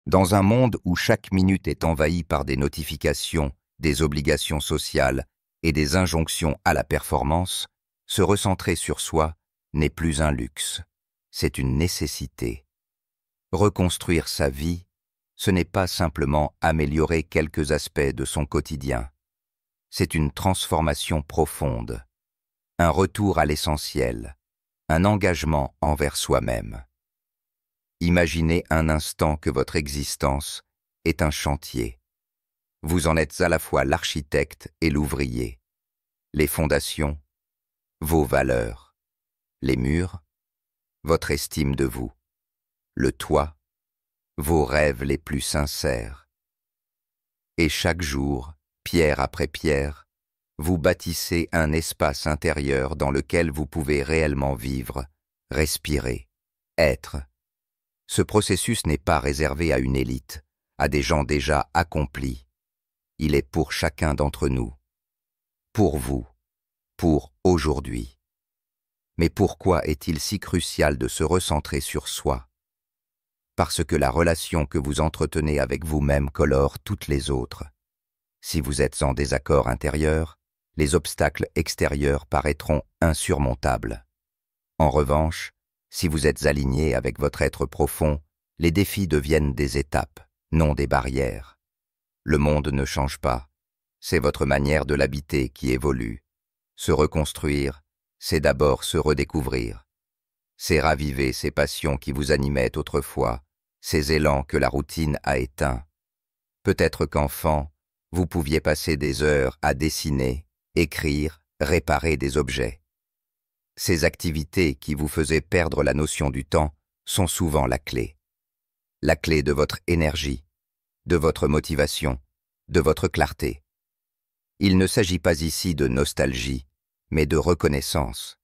Dans un monde où chaque minute est envahie par des notifications, des obligations sociales et des injonctions à la performance, se recentrer sur soi n'est plus un luxe, c'est une nécessité. Reconstruire sa vie, ce n'est pas simplement améliorer quelques aspects de son quotidien. C'est une transformation profonde, un retour à l'essentiel, un engagement envers soi-même. Imaginez un instant que votre existence est un chantier. Vous en êtes à la fois l'architecte et l'ouvrier. Les fondations, vos valeurs. Les murs, votre estime de vous. Le toit, vos rêves les plus sincères. Et chaque jour, pierre après pierre, vous bâtissez un espace intérieur dans lequel vous pouvez réellement vivre, respirer, être. Ce processus n'est pas réservé à une élite, à des gens déjà accomplis. Il est pour chacun d'entre nous. Pour vous, pour aujourd'hui. Mais pourquoi est-il si crucial de se recentrer sur soi? Parce que la relation que vous entretenez avec vous-même colore toutes les autres. Si vous êtes en désaccord intérieur, les obstacles extérieurs paraîtront insurmontables. En revanche, si vous êtes aligné avec votre être profond, les défis deviennent des étapes, non des barrières. Le monde ne change pas, c'est votre manière de l'habiter qui évolue. Se reconstruire, c'est d'abord se redécouvrir. C'est raviver ces passions qui vous animaient autrefois, ces élans que la routine a éteints. Peut-être qu'enfant, vous pouviez passer des heures à dessiner, écrire, réparer des objets. Ces activités qui vous faisaient perdre la notion du temps sont souvent la clé. La clé de votre énergie, de votre motivation, de votre clarté. Il ne s'agit pas ici de nostalgie, mais de reconnaissance.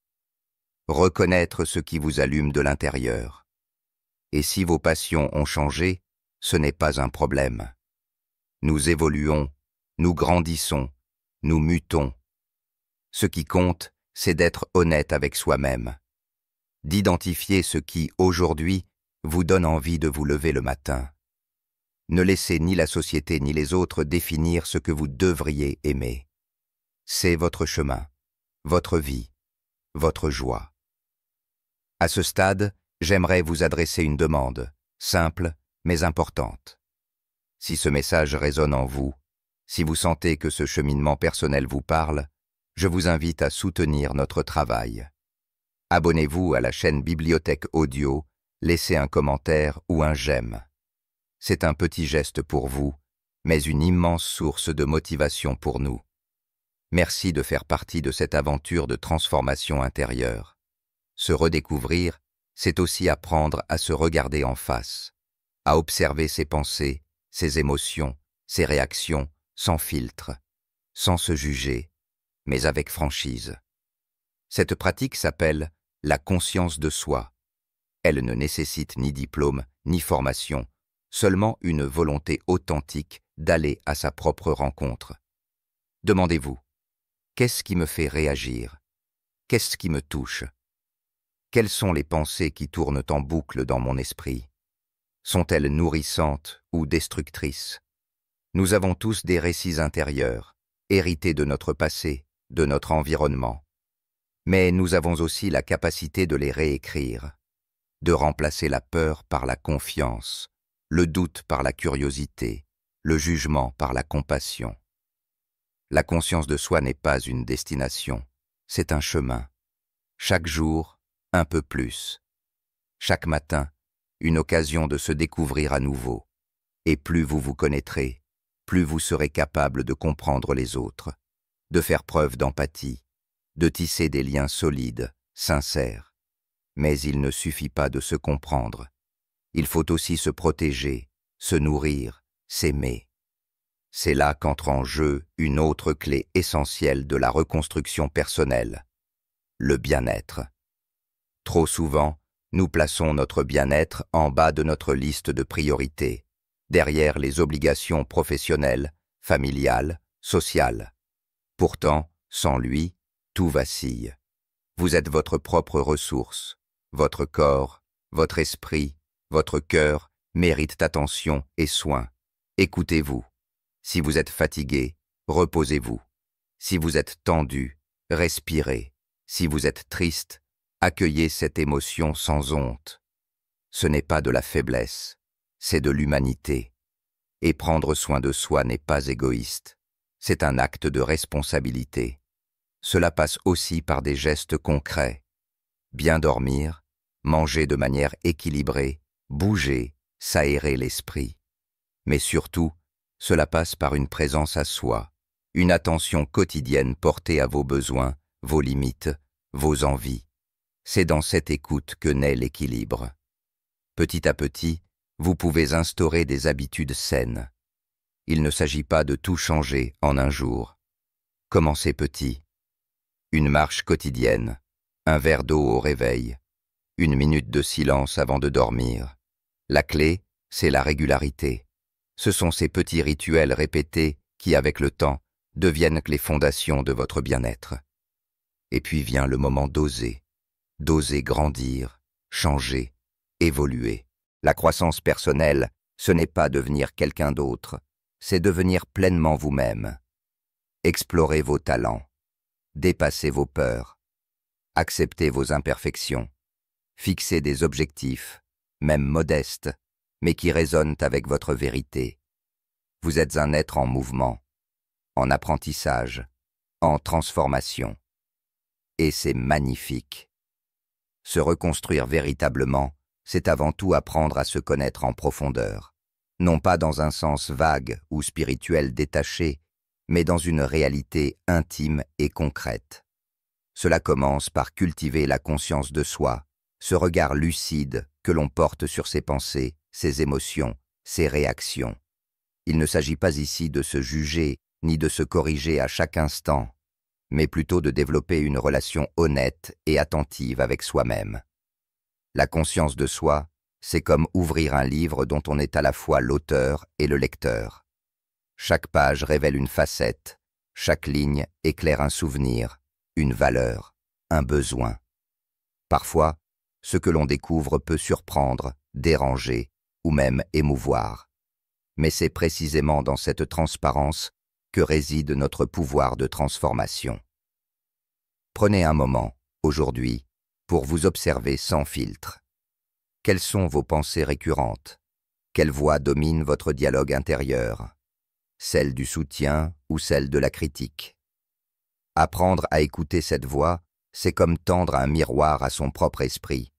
Reconnaître ce qui vous allume de l'intérieur. Et si vos passions ont changé, ce n'est pas un problème. Nous évoluons, nous grandissons, nous mutons. Ce qui compte, c'est d'être honnête avec soi-même, d'identifier ce qui, aujourd'hui, vous donne envie de vous lever le matin. Ne laissez ni la société ni les autres définir ce que vous devriez aimer. C'est votre chemin, votre vie, votre joie. À ce stade, j'aimerais vous adresser une demande, simple mais importante. Si ce message résonne en vous, si vous sentez que ce cheminement personnel vous parle, je vous invite à soutenir notre travail. Abonnez-vous à la chaîne Bibliothèque Audio, laissez un commentaire ou un j'aime. C'est un petit geste pour vous, mais une immense source de motivation pour nous. Merci de faire partie de cette aventure de transformation intérieure. Se redécouvrir, c'est aussi apprendre à se regarder en face, à observer ses pensées, ses émotions, ses réactions, sans filtre, sans se juger, mais avec franchise. Cette pratique s'appelle la conscience de soi. Elle ne nécessite ni diplôme, ni formation, seulement une volonté authentique d'aller à sa propre rencontre. Demandez-vous, qu'est-ce qui me fait réagir? Qu'est-ce qui me touche? Quelles sont les pensées qui tournent en boucle dans mon esprit? Sont-elles nourrissantes ou destructrices? Nous avons tous des récits intérieurs, hérités de notre passé, de notre environnement. Mais nous avons aussi la capacité de les réécrire, de remplacer la peur par la confiance, le doute par la curiosité, le jugement par la compassion. La conscience de soi n'est pas une destination, c'est un chemin. Chaque jour, un peu plus. Chaque matin, une occasion de se découvrir à nouveau. Et plus vous vous connaîtrez, plus vous serez capable de comprendre les autres, de faire preuve d'empathie, de tisser des liens solides, sincères. Mais il ne suffit pas de se comprendre. Il faut aussi se protéger, se nourrir, s'aimer. C'est là qu'entre en jeu une autre clé essentielle de la reconstruction personnelle, le bien-être. Trop souvent, nous plaçons notre bien-être en bas de notre liste de priorités, derrière les obligations professionnelles, familiales, sociales. Pourtant, sans lui, tout vacille. Vous êtes votre propre ressource, votre corps, votre esprit, votre cœur méritent attention et soin. Écoutez-vous. Si vous êtes fatigué, reposez-vous. Si vous êtes tendu, respirez. Si vous êtes triste, accueillez cette émotion sans honte. Ce n'est pas de la faiblesse, c'est de l'humanité. Et prendre soin de soi n'est pas égoïste, c'est un acte de responsabilité. Cela passe aussi par des gestes concrets. Bien dormir, manger de manière équilibrée, bouger, s'aérer l'esprit. Mais surtout, cela passe par une présence à soi, une attention quotidienne portée à vos besoins, vos limites, vos envies. C'est dans cette écoute que naît l'équilibre. Petit à petit, vous pouvez instaurer des habitudes saines. Il ne s'agit pas de tout changer en un jour. Commencez petit. Une marche quotidienne, un verre d'eau au réveil, une minute de silence avant de dormir. La clé, c'est la régularité. Ce sont ces petits rituels répétés qui, avec le temps, deviennent les fondations de votre bien-être. Et puis vient le moment d'oser grandir, changer, évoluer. La croissance personnelle, ce n'est pas devenir quelqu'un d'autre, c'est devenir pleinement vous-même. Explorez vos talents, dépassez vos peurs, acceptez vos imperfections, fixez des objectifs, même modestes, mais qui résonnent avec votre vérité. Vous êtes un être en mouvement, en apprentissage, en transformation. Et c'est magnifique. Se reconstruire véritablement, c'est avant tout apprendre à se connaître en profondeur, non pas dans un sens vague ou spirituel détaché, mais dans une réalité intime et concrète. Cela commence par cultiver la conscience de soi, ce regard lucide que l'on porte sur ses pensées, ses émotions, ses réactions. Il ne s'agit pas ici de se juger ni de se corriger à chaque instant, mais plutôt de développer une relation honnête et attentive avec soi-même. La conscience de soi, c'est comme ouvrir un livre dont on est à la fois l'auteur et le lecteur. Chaque page révèle une facette, chaque ligne éclaire un souvenir, une valeur, un besoin. Parfois, ce que l'on découvre peut surprendre, déranger ou même émouvoir. Mais c'est précisément dans cette transparence que réside notre pouvoir de transformation. Prenez un moment, aujourd'hui, pour vous observer sans filtre. Quelles sont vos pensées récurrentes? Quelle voix domine votre dialogue intérieur? Celle du soutien ou celle de la critique? Apprendre à écouter cette voix, c'est comme tendre un miroir à son propre esprit.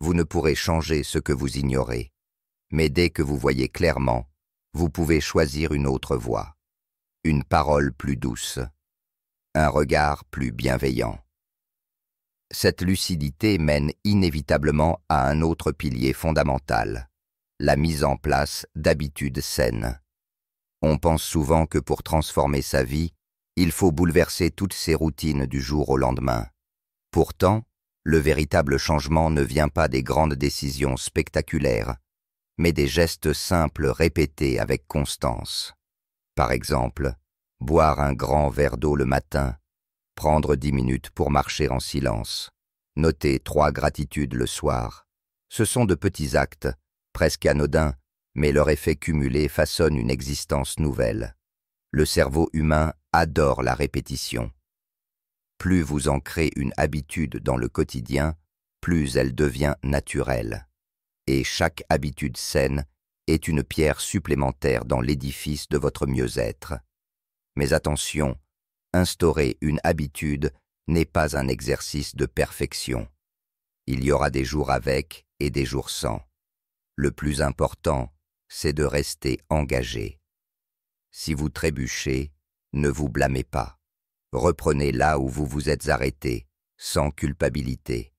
Vous ne pourrez changer ce que vous ignorez. Mais dès que vous voyez clairement, vous pouvez choisir une autre voie. Une parole plus douce, un regard plus bienveillant. Cette lucidité mène inévitablement à un autre pilier fondamental, la mise en place d'habitudes saines. On pense souvent que pour transformer sa vie, il faut bouleverser toutes ses routines du jour au lendemain. Pourtant, le véritable changement ne vient pas des grandes décisions spectaculaires, mais des gestes simples répétés avec constance. Par exemple, boire un grand verre d'eau le matin, prendre 10 minutes pour marcher en silence, noter 3 gratitudes le soir. Ce sont de petits actes, presque anodins, mais leur effet cumulé façonne une existence nouvelle. Le cerveau humain adore la répétition. Plus vous ancrez une habitude dans le quotidien, plus elle devient naturelle. Et chaque habitude saine est une pierre supplémentaire dans l'édifice de votre mieux-être. Mais attention, instaurer une habitude n'est pas un exercice de perfection. Il y aura des jours avec et des jours sans. Le plus important, c'est de rester engagé. Si vous trébuchez, ne vous blâmez pas. Reprenez là où vous vous êtes arrêté, sans culpabilité.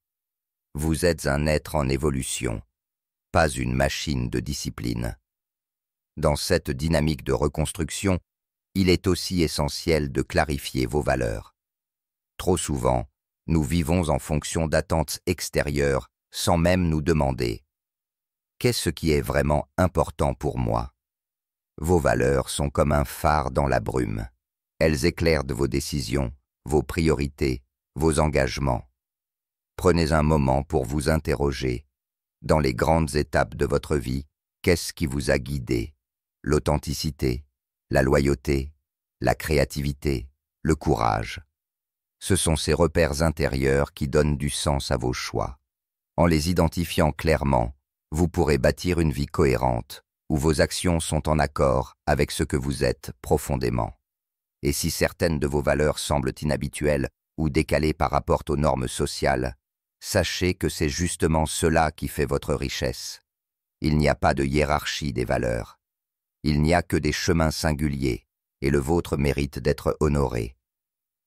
Vous êtes un être en évolution, pas une machine de discipline. Dans cette dynamique de reconstruction, il est aussi essentiel de clarifier vos valeurs. Trop souvent, nous vivons en fonction d'attentes extérieures sans même nous demander « Qu'est-ce qui est vraiment important pour moi ?» Vos valeurs sont comme un phare dans la brume. Elles éclairent vos décisions, vos priorités, vos engagements. Prenez un moment pour vous interroger. Dans les grandes étapes de votre vie, Qu'est-ce qui vous a guidé? L'authenticité, la loyauté, la créativité, le courage. Ce sont ces repères intérieurs qui donnent du sens à vos choix. En les identifiant clairement, vous pourrez bâtir une vie cohérente, où vos actions sont en accord avec ce que vous êtes profondément. Et si certaines de vos valeurs semblent inhabituelles ou décalées par rapport aux normes sociales, sachez que c'est justement cela qui fait votre richesse. Il n'y a pas de hiérarchie des valeurs. Il n'y a que des chemins singuliers, et le vôtre mérite d'être honoré.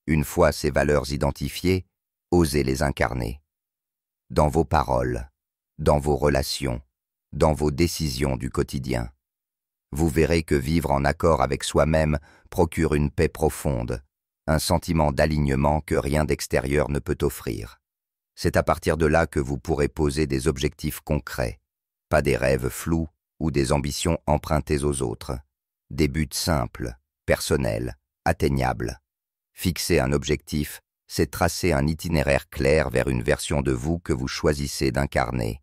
Une fois ces valeurs identifiées, osez les incarner. Dans vos paroles, dans vos relations, dans vos décisions du quotidien. Vous verrez que vivre en accord avec soi-même procure une paix profonde, un sentiment d'alignement que rien d'extérieur ne peut offrir. C'est à partir de là que vous pourrez poser des objectifs concrets, pas des rêves flous ou des ambitions empruntées aux autres, des buts simples, personnels, atteignables. Fixer un objectif, c'est tracer un itinéraire clair vers une version de vous que vous choisissez d'incarner.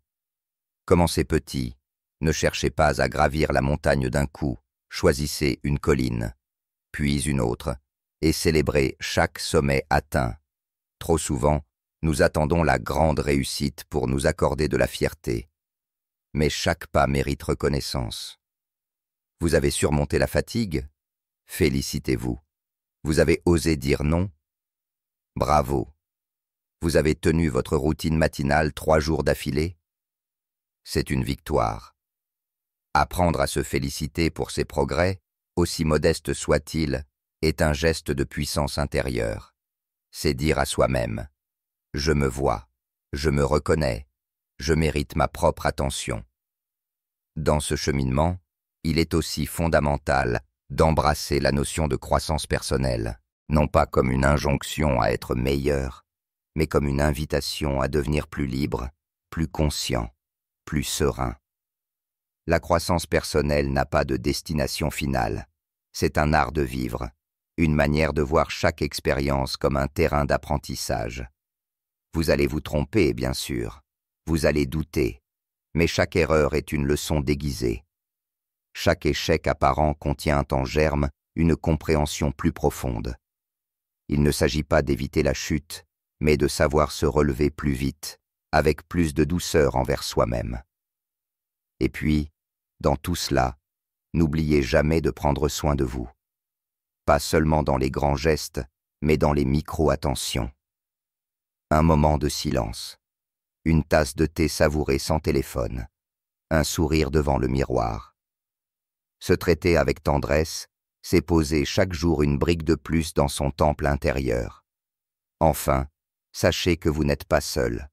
Commencez petit, ne cherchez pas à gravir la montagne d'un coup, choisissez une colline, puis une autre, et célébrez chaque sommet atteint. Trop souvent, nous attendons la grande réussite pour nous accorder de la fierté. Mais chaque pas mérite reconnaissance. Vous avez surmonté la fatigue? Félicitez-vous. Vous avez osé dire non? Bravo. Vous avez tenu votre routine matinale 3 jours d'affilée? C'est une victoire. Apprendre à se féliciter pour ses progrès, aussi modestes soient-ils, est un geste de puissance intérieure. C'est dire à soi-même « Je me vois, je me reconnais, je mérite ma propre attention ». Dans ce cheminement, il est aussi fondamental d'embrasser la notion de croissance personnelle, non pas comme une injonction à être meilleur, mais comme une invitation à devenir plus libre, plus conscient, plus serein. La croissance personnelle n'a pas de destination finale. C'est un art de vivre, une manière de voir chaque expérience comme un terrain d'apprentissage. Vous allez vous tromper, bien sûr. Vous allez douter. Mais chaque erreur est une leçon déguisée. Chaque échec apparent contient en germe une compréhension plus profonde. Il ne s'agit pas d'éviter la chute, mais de savoir se relever plus vite, avec plus de douceur envers soi-même. Et puis, dans tout cela, n'oubliez jamais de prendre soin de vous. Pas seulement dans les grands gestes, mais dans les micro-attentions. Un moment de silence, une tasse de thé savourée sans téléphone, un sourire devant le miroir. Se traiter avec tendresse, c'est poser chaque jour une brique de plus dans son temple intérieur. Enfin, sachez que vous n'êtes pas seul.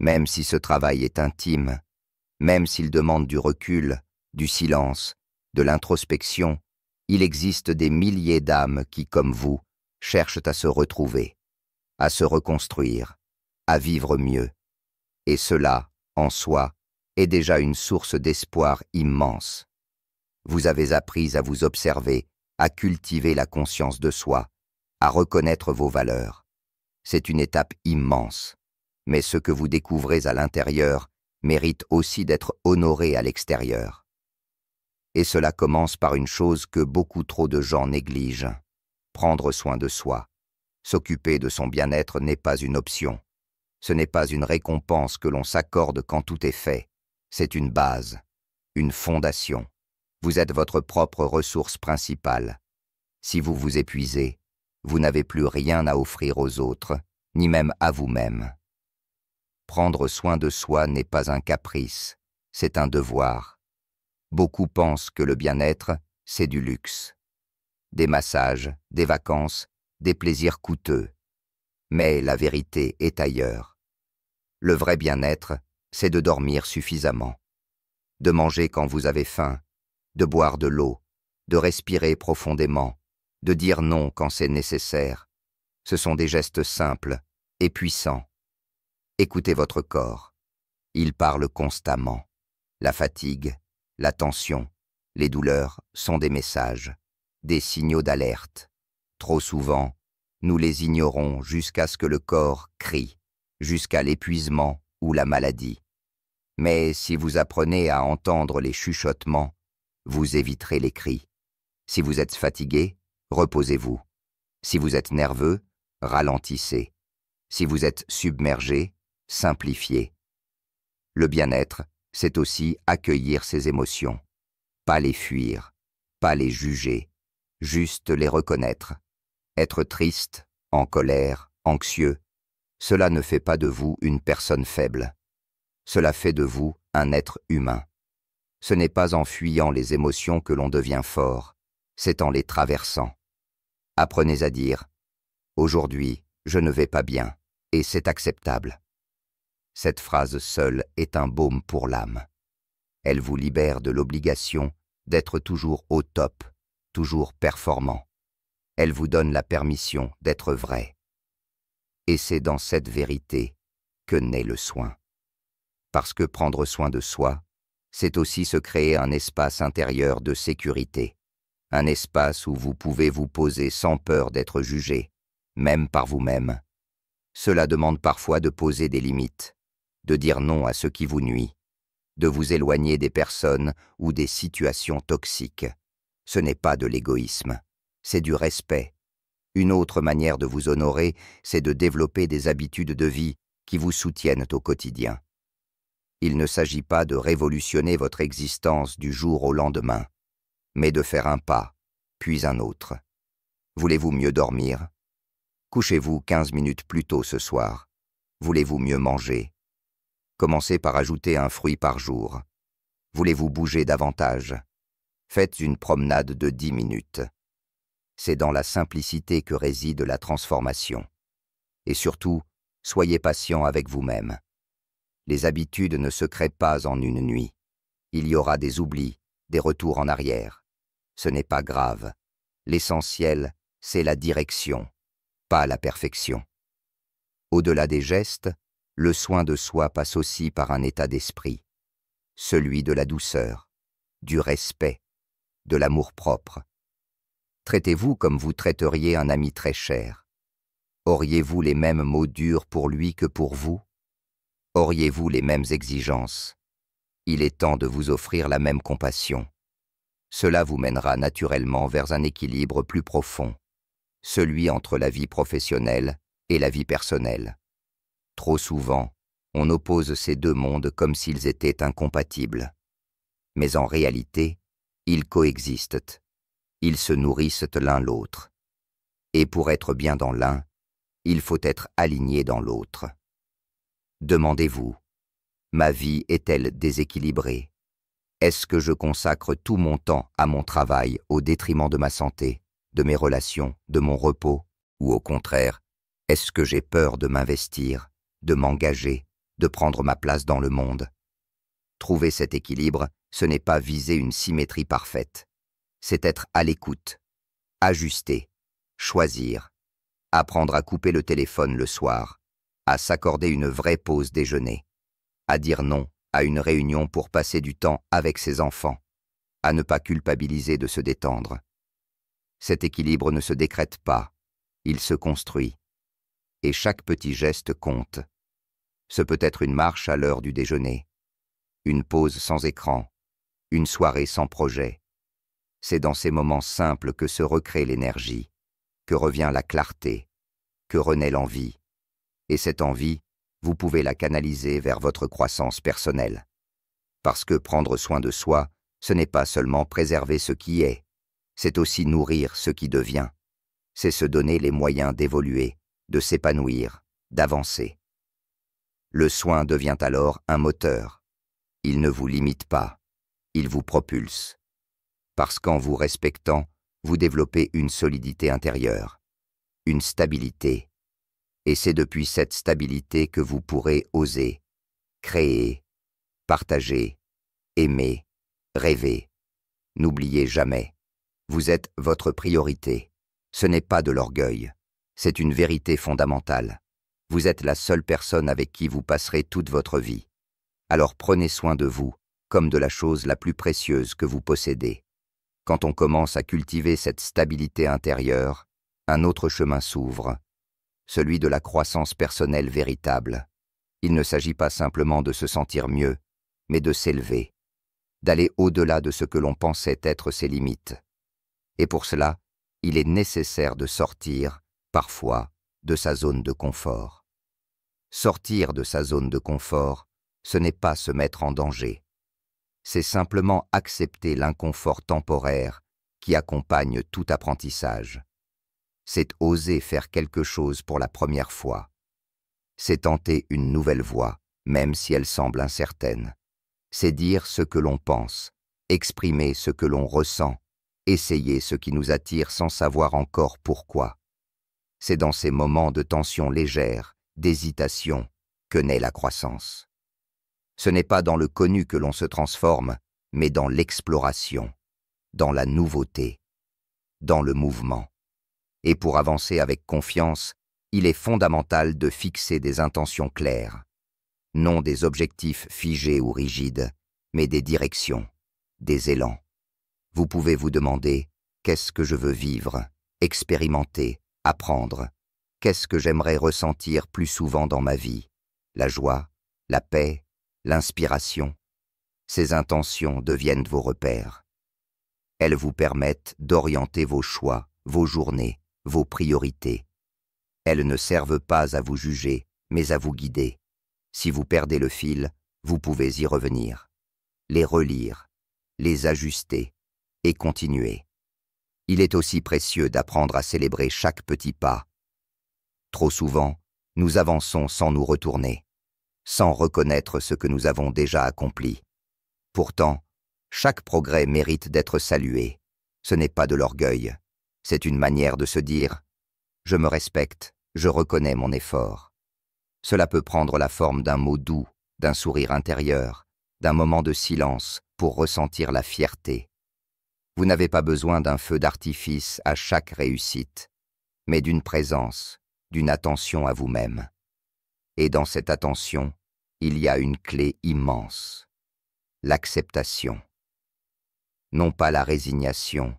Même si ce travail est intime, même s'il demande du recul, du silence, de l'introspection, il existe des milliers d'âmes qui, comme vous, cherchent à se retrouver, à se reconstruire, à vivre mieux. Et cela, en soi, est déjà une source d'espoir immense. Vous avez appris à vous observer, à cultiver la conscience de soi, à reconnaître vos valeurs. C'est une étape immense, mais ce que vous découvrez à l'intérieur mérite aussi d'être honoré à l'extérieur. Et cela commence par une chose que beaucoup trop de gens négligent, prendre soin de soi. S'occuper de son bien-être n'est pas une option. Ce n'est pas une récompense que l'on s'accorde quand tout est fait. C'est une base, une fondation. Vous êtes votre propre ressource principale. Si vous vous épuisez, vous n'avez plus rien à offrir aux autres, ni même à vous-même. Prendre soin de soi n'est pas un caprice, c'est un devoir. Beaucoup pensent que le bien-être, c'est du luxe. Des massages, des vacances, des plaisirs coûteux. Mais la vérité est ailleurs. Le vrai bien-être, c'est de dormir suffisamment, de manger quand vous avez faim, de boire de l'eau, de respirer profondément, de dire non quand c'est nécessaire. Ce sont des gestes simples et puissants. Écoutez votre corps. Il parle constamment. La fatigue, la tension, les douleurs sont des messages, des signaux d'alerte. Trop souvent, nous les ignorons jusqu'à ce que le corps crie, jusqu'à l'épuisement ou la maladie. Mais si vous apprenez à entendre les chuchotements, vous éviterez les cris. Si vous êtes fatigué, reposez-vous. Si vous êtes nerveux, ralentissez. Si vous êtes submergé, simplifiez. Le bien-être, c'est aussi accueillir ses émotions. Pas les fuir, pas les juger, juste les reconnaître. Être triste, en colère, anxieux, cela ne fait pas de vous une personne faible. Cela fait de vous un être humain. Ce n'est pas en fuyant les émotions que l'on devient fort, c'est en les traversant. Apprenez à dire « Aujourd'hui, je ne vais pas bien » et c'est acceptable. Cette phrase seule est un baume pour l'âme. Elle vous libère de l'obligation d'être toujours au top, toujours performant. Elle vous donne la permission d'être vrai. Et c'est dans cette vérité que naît le soin. Parce que prendre soin de soi, c'est aussi se créer un espace intérieur de sécurité, un espace où vous pouvez vous poser sans peur d'être jugé, même par vous-même. Cela demande parfois de poser des limites, de dire non à ce qui vous nuit, de vous éloigner des personnes ou des situations toxiques. Ce n'est pas de l'égoïsme, c'est du respect. Une autre manière de vous honorer, c'est de développer des habitudes de vie qui vous soutiennent au quotidien. Il ne s'agit pas de révolutionner votre existence du jour au lendemain, mais de faire un pas, puis un autre. Voulez-vous mieux dormir? Couchez-vous 15 minutes plus tôt ce soir. Voulez-vous mieux manger? Commencez par ajouter un fruit par jour. Voulez-vous bouger davantage? Faites une promenade de 10 minutes. C'est dans la simplicité que réside la transformation. Et surtout, soyez patient avec vous-même. Les habitudes ne se créent pas en une nuit. Il y aura des oublis, des retours en arrière. Ce n'est pas grave. L'essentiel, c'est la direction, pas la perfection. Au-delà des gestes, le soin de soi passe aussi par un état d'esprit, celui de la douceur, du respect, de l'amour-propre. Traitez-vous comme vous traiteriez un ami très cher. Auriez-vous les mêmes mots durs pour lui que pour vous? Auriez-vous les mêmes exigences? Il est temps de vous offrir la même compassion. Cela vous mènera naturellement vers un équilibre plus profond, celui entre la vie professionnelle et la vie personnelle. Trop souvent, on oppose ces deux mondes comme s'ils étaient incompatibles. Mais en réalité, ils coexistent. Ils se nourrissent l'un l'autre. Et pour être bien dans l'un, il faut être aligné dans l'autre. Demandez-vous, ma vie est-elle déséquilibrée? Est-ce que je consacre tout mon temps à mon travail au détriment de ma santé, de mes relations, de mon repos? Ou au contraire, est-ce que j'ai peur de m'investir, de m'engager, de prendre ma place dans le monde? Trouver cet équilibre, ce n'est pas viser une symétrie parfaite. C'est être à l'écoute, ajuster, choisir, apprendre à couper le téléphone le soir, à s'accorder une vraie pause déjeuner, à dire non à une réunion pour passer du temps avec ses enfants, à ne pas culpabiliser de se détendre. Cet équilibre ne se décrète pas, il se construit. Et chaque petit geste compte. Ce peut être une marche à l'heure du déjeuner, une pause sans écran, une soirée sans projet. C'est dans ces moments simples que se recrée l'énergie, que revient la clarté, que renaît l'envie. Et cette envie, vous pouvez la canaliser vers votre croissance personnelle. Parce que prendre soin de soi, ce n'est pas seulement préserver ce qui est, c'est aussi nourrir ce qui devient. C'est se donner les moyens d'évoluer, de s'épanouir, d'avancer. Le soin devient alors un moteur. Il ne vous limite pas, il vous propulse. Parce qu'en vous respectant, vous développez une solidité intérieure, une stabilité. Et c'est depuis cette stabilité que vous pourrez oser, créer, partager, aimer, rêver. N'oubliez jamais, vous êtes votre priorité. Ce n'est pas de l'orgueil, c'est une vérité fondamentale. Vous êtes la seule personne avec qui vous passerez toute votre vie. Alors prenez soin de vous, comme de la chose la plus précieuse que vous possédez. Quand on commence à cultiver cette stabilité intérieure, un autre chemin s'ouvre, celui de la croissance personnelle véritable. Il ne s'agit pas simplement de se sentir mieux, mais de s'élever, d'aller au-delà de ce que l'on pensait être ses limites. Et pour cela, il est nécessaire de sortir, parfois, de sa zone de confort. Sortir de sa zone de confort, ce n'est pas se mettre en danger. C'est simplement accepter l'inconfort temporaire qui accompagne tout apprentissage. C'est oser faire quelque chose pour la première fois. C'est tenter une nouvelle voie, même si elle semble incertaine. C'est dire ce que l'on pense, exprimer ce que l'on ressent, essayer ce qui nous attire sans savoir encore pourquoi. C'est dans ces moments de tension légère, d'hésitation, que naît la croissance. Ce n'est pas dans le connu que l'on se transforme, mais dans l'exploration, dans la nouveauté, dans le mouvement. Et pour avancer avec confiance, il est fondamental de fixer des intentions claires. Non des objectifs figés ou rigides, mais des directions, des élans. Vous pouvez vous demander « Qu'est-ce que je veux vivre, expérimenter, apprendre ? Qu'est-ce que j'aimerais ressentir plus souvent dans ma vie ? La joie, la paix, l'inspiration ?» Ces intentions deviennent vos repères. Elles vous permettent d'orienter vos choix, vos journées, vos priorités. Elles ne servent pas à vous juger, mais à vous guider. Si vous perdez le fil, vous pouvez y revenir, les relire, les ajuster et continuer. Il est aussi précieux d'apprendre à célébrer chaque petit pas. Trop souvent, nous avançons sans nous retourner, sans reconnaître ce que nous avons déjà accompli. Pourtant, chaque progrès mérite d'être salué. Ce n'est pas de l'orgueil, c'est une manière de se dire « Je me respecte, je reconnais mon effort ». Cela peut prendre la forme d'un mot doux, d'un sourire intérieur, d'un moment de silence pour ressentir la fierté. Vous n'avez pas besoin d'un feu d'artifice à chaque réussite, mais d'une présence, d'une attention à vous-même. Et dans cette attention, il y a une clé immense, l'acceptation. Non pas la résignation,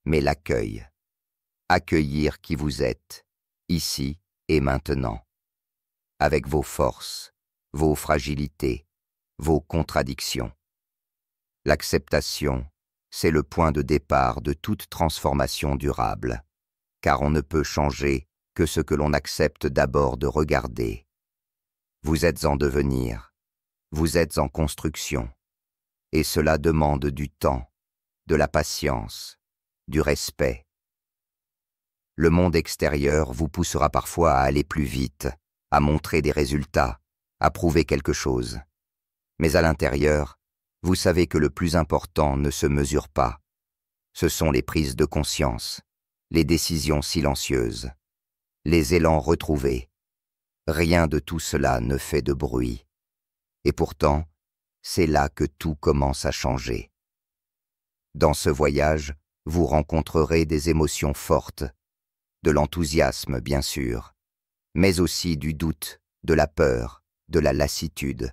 mais l'accueil. Accueillir qui vous êtes, ici et maintenant. Avec vos forces, vos fragilités, vos contradictions. L'acceptation, c'est le point de départ de toute transformation durable, car on ne peut changer que ce que l'on accepte d'abord de regarder. Vous êtes en devenir, vous êtes en construction, et cela demande du temps, de la patience, du respect. Le monde extérieur vous poussera parfois à aller plus vite, à montrer des résultats, à prouver quelque chose. Mais à l'intérieur, vous savez que le plus important ne se mesure pas. Ce sont les prises de conscience, les décisions silencieuses, les élans retrouvés. Rien de tout cela ne fait de bruit. Et pourtant, c'est là que tout commence à changer. Dans ce voyage, vous rencontrerez des émotions fortes, de l'enthousiasme bien sûr, mais aussi du doute, de la peur, de la lassitude.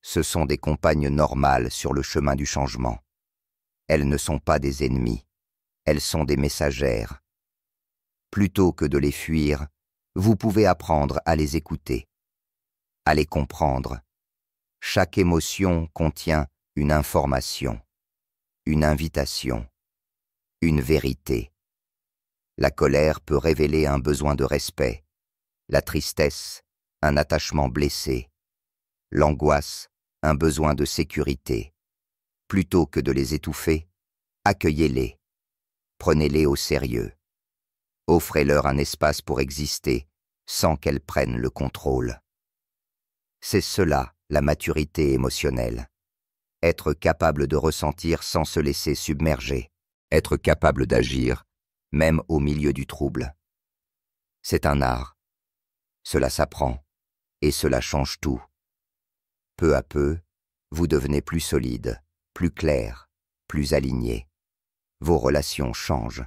Ce sont des compagnes normales sur le chemin du changement. Elles ne sont pas des ennemis, elles sont des messagères. Plutôt que de les fuir, vous pouvez apprendre à les écouter, à les comprendre. Chaque émotion contient une information, une invitation, une vérité. La colère peut révéler un besoin de respect, la tristesse, un attachement blessé, l'angoisse, un besoin de sécurité. Plutôt que de les étouffer, accueillez-les, prenez-les au sérieux. Offrez-leur un espace pour exister sans qu'elles prennent le contrôle. C'est cela, la maturité émotionnelle. Être capable de ressentir sans se laisser submerger, être capable d'agir, même au milieu du trouble. C'est un art. Cela s'apprend, et cela change tout. Peu à peu, vous devenez plus solide, plus clair, plus aligné. Vos relations changent,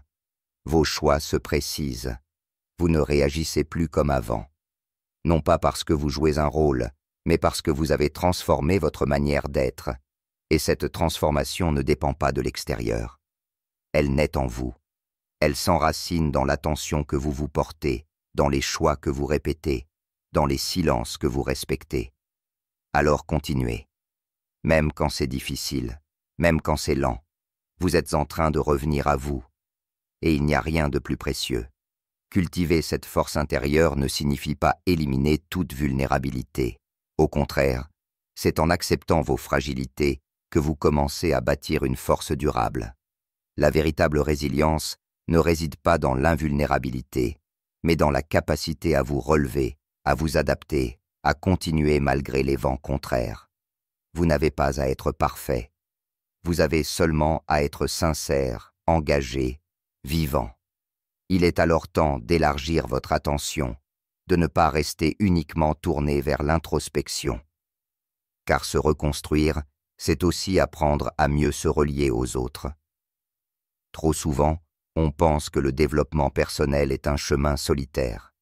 vos choix se précisent, vous ne réagissez plus comme avant. Non pas parce que vous jouez un rôle, mais parce que vous avez transformé votre manière d'être, et cette transformation ne dépend pas de l'extérieur. Elle naît en vous. Elle s'enracine dans l'attention que vous vous portez, dans les choix que vous répétez, dans les silences que vous respectez. Alors continuez. Même quand c'est difficile, même quand c'est lent, vous êtes en train de revenir à vous. Et il n'y a rien de plus précieux. Cultiver cette force intérieure ne signifie pas éliminer toute vulnérabilité. Au contraire, c'est en acceptant vos fragilités que vous commencez à bâtir une force durable. La véritable résilience ne réside pas dans l'invulnérabilité, mais dans la capacité à vous relever, à vous adapter, à continuer malgré les vents contraires. Vous n'avez pas à être parfait. Vous avez seulement à être sincère, engagé, vivant. Il est alors temps d'élargir votre attention, de ne pas rester uniquement tourné vers l'introspection. Car se reconstruire, c'est aussi apprendre à mieux se relier aux autres. Trop souvent, on pense que le développement personnel est un chemin solitaire.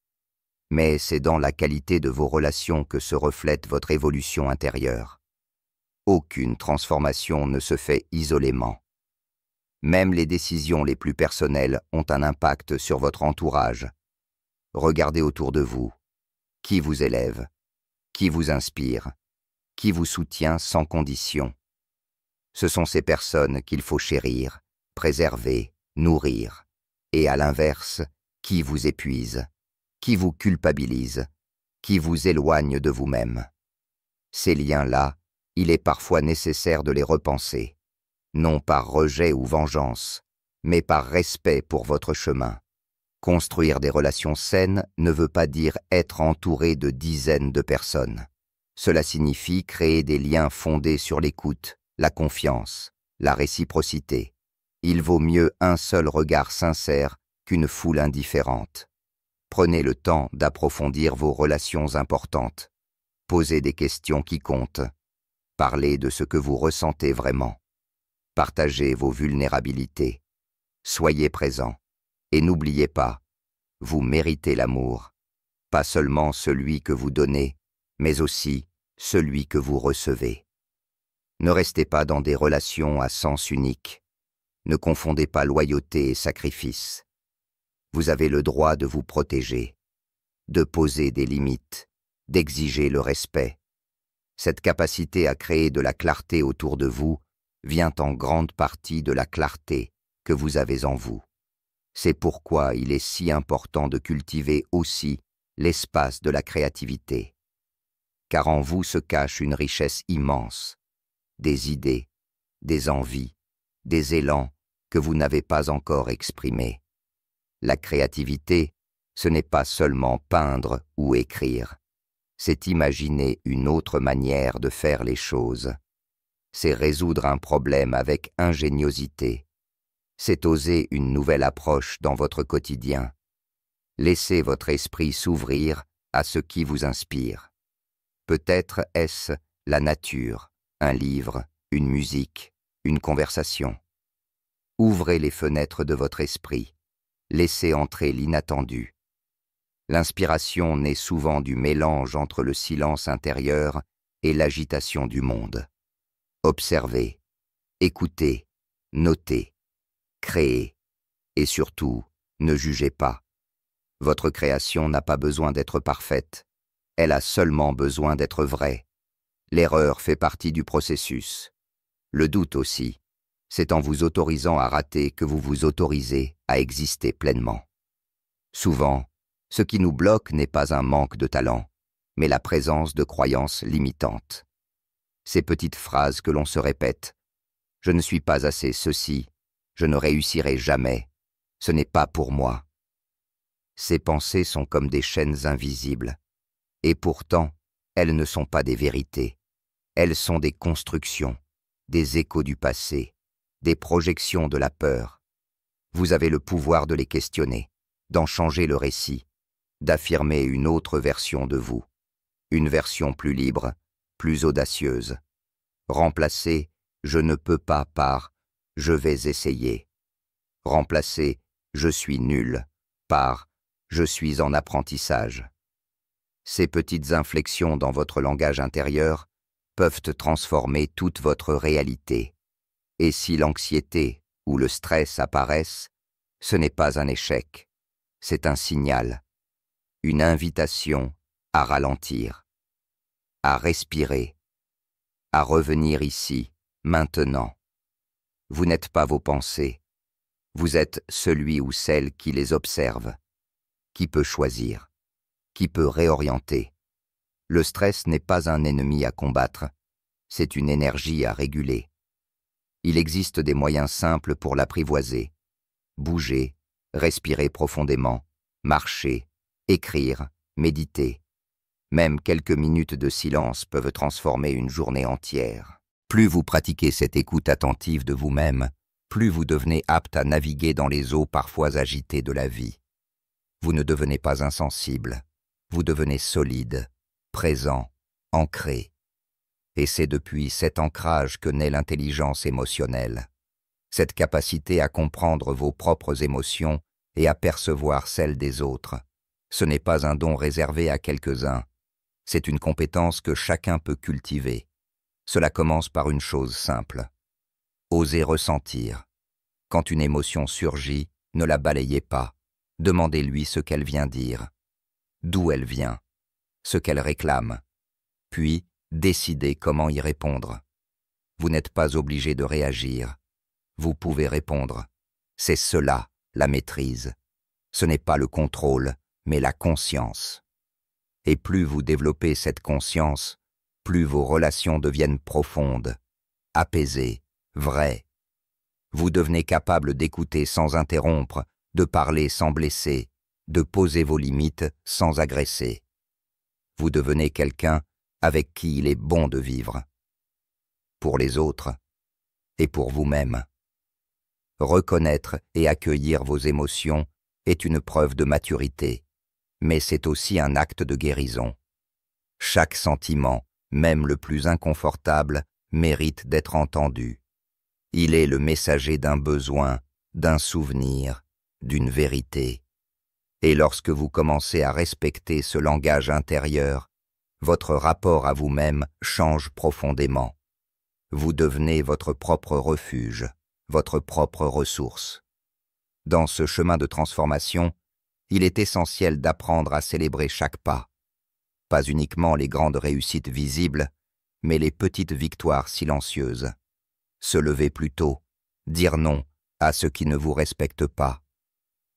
Mais c'est dans la qualité de vos relations que se reflète votre évolution intérieure. Aucune transformation ne se fait isolément. Même les décisions les plus personnelles ont un impact sur votre entourage. Regardez autour de vous. Qui vous élève? Qui vous inspire? Qui vous soutient sans condition? Ce sont ces personnes qu'il faut chérir, préserver, nourrir. Et à l'inverse, qui vous épuise? Qui vous culpabilise? Qui vous éloigne de vous-même? Ces liens-là, il est parfois nécessaire de les repenser. Non par rejet ou vengeance, mais par respect pour votre chemin. Construire des relations saines ne veut pas dire être entouré de dizaines de personnes. Cela signifie créer des liens fondés sur l'écoute, la confiance, la réciprocité. Il vaut mieux un seul regard sincère qu'une foule indifférente. Prenez le temps d'approfondir vos relations importantes. Posez des questions qui comptent. Parlez de ce que vous ressentez vraiment. Partagez vos vulnérabilités. Soyez présent. Et n'oubliez pas, vous méritez l'amour. Pas seulement celui que vous donnez, mais aussi celui que vous recevez. Ne restez pas dans des relations à sens unique. Ne confondez pas loyauté et sacrifice. Vous avez le droit de vous protéger, de poser des limites, d'exiger le respect. Cette capacité à créer de la clarté autour de vous vient en grande partie de la clarté que vous avez en vous. C'est pourquoi il est si important de cultiver aussi l'espace de la créativité. Car en vous se cache une richesse immense, des idées, des envies, des élans que vous n'avez pas encore exprimés. La créativité, ce n'est pas seulement peindre ou écrire, c'est imaginer une autre manière de faire les choses. C'est résoudre un problème avec ingéniosité. C'est oser une nouvelle approche dans votre quotidien. Laissez votre esprit s'ouvrir à ce qui vous inspire. Peut-être est-ce la nature, un livre, une musique, une conversation. Ouvrez les fenêtres de votre esprit. Laissez entrer l'inattendu. L'inspiration naît souvent du mélange entre le silence intérieur et l'agitation du monde. Observez, écoutez, notez, créez, et surtout, ne jugez pas. Votre création n'a pas besoin d'être parfaite, elle a seulement besoin d'être vraie. L'erreur fait partie du processus. Le doute aussi, c'est en vous autorisant à rater que vous vous autorisez à exister pleinement. Souvent, ce qui nous bloque n'est pas un manque de talent, mais la présence de croyances limitantes. Ces petites phrases que l'on se répète. Je ne suis pas assez ceci, je ne réussirai jamais, ce n'est pas pour moi. Ces pensées sont comme des chaînes invisibles, et pourtant, elles ne sont pas des vérités. Elles sont des constructions, des échos du passé, des projections de la peur. Vous avez le pouvoir de les questionner, d'en changer le récit, d'affirmer une autre version de vous, une version plus libre, plus audacieuse. Remplacez « je ne peux pas » par « je vais essayer ». Remplacez « je suis nul » par « je suis en apprentissage ». Ces petites inflexions dans votre langage intérieur peuvent transformer toute votre réalité. Et si l'anxiété ou le stress apparaissent, ce n'est pas un échec, c'est un signal, une invitation à ralentir, à respirer, à revenir ici, maintenant. Vous n'êtes pas vos pensées. Vous êtes celui ou celle qui les observe, qui peut choisir, qui peut réorienter. Le stress n'est pas un ennemi à combattre, c'est une énergie à réguler. Il existe des moyens simples pour l'apprivoiser. Bouger, respirer profondément, marcher, écrire, méditer. Même quelques minutes de silence peuvent transformer une journée entière. Plus vous pratiquez cette écoute attentive de vous-même, plus vous devenez apte à naviguer dans les eaux parfois agitées de la vie. Vous ne devenez pas insensible, vous devenez solide, présent, ancré. Et c'est depuis cet ancrage que naît l'intelligence émotionnelle, cette capacité à comprendre vos propres émotions et à percevoir celles des autres. Ce n'est pas un don réservé à quelques-uns, c'est une compétence que chacun peut cultiver. Cela commence par une chose simple. Osez ressentir. Quand une émotion surgit, ne la balayez pas. Demandez-lui ce qu'elle vient dire, d'où elle vient, ce qu'elle réclame. Puis, décidez comment y répondre. Vous n'êtes pas obligé de réagir. Vous pouvez répondre. C'est cela, la maîtrise. Ce n'est pas le contrôle, mais la conscience. Et plus vous développez cette conscience, plus vos relations deviennent profondes, apaisées, vraies. Vous devenez capable d'écouter sans interrompre, de parler sans blesser, de poser vos limites sans agresser. Vous devenez quelqu'un avec qui il est bon de vivre. Pour les autres et pour vous-même. Reconnaître et accueillir vos émotions est une preuve de maturité, mais c'est aussi un acte de guérison. Chaque sentiment, même le plus inconfortable, mérite d'être entendu. Il est le messager d'un besoin, d'un souvenir, d'une vérité. Et lorsque vous commencez à respecter ce langage intérieur, votre rapport à vous-même change profondément. Vous devenez votre propre refuge, votre propre ressource. Dans ce chemin de transformation, il est essentiel d'apprendre à célébrer chaque pas. Pas uniquement les grandes réussites visibles, mais les petites victoires silencieuses. Se lever plus tôt, dire non à ce qui ne vous respecte pas.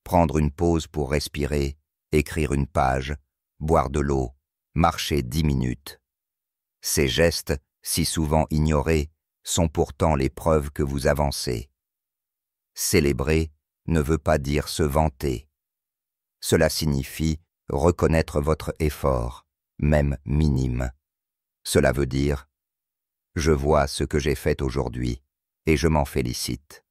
Prendre une pause pour respirer, écrire une page, boire de l'eau, marcher 10 minutes. Ces gestes, si souvent ignorés, sont pourtant les preuves que vous avancez. Célébrer ne veut pas dire se vanter. Cela signifie reconnaître votre effort, même minime. Cela veut dire « Je vois ce que j'ai fait aujourd'hui et je m'en félicite ».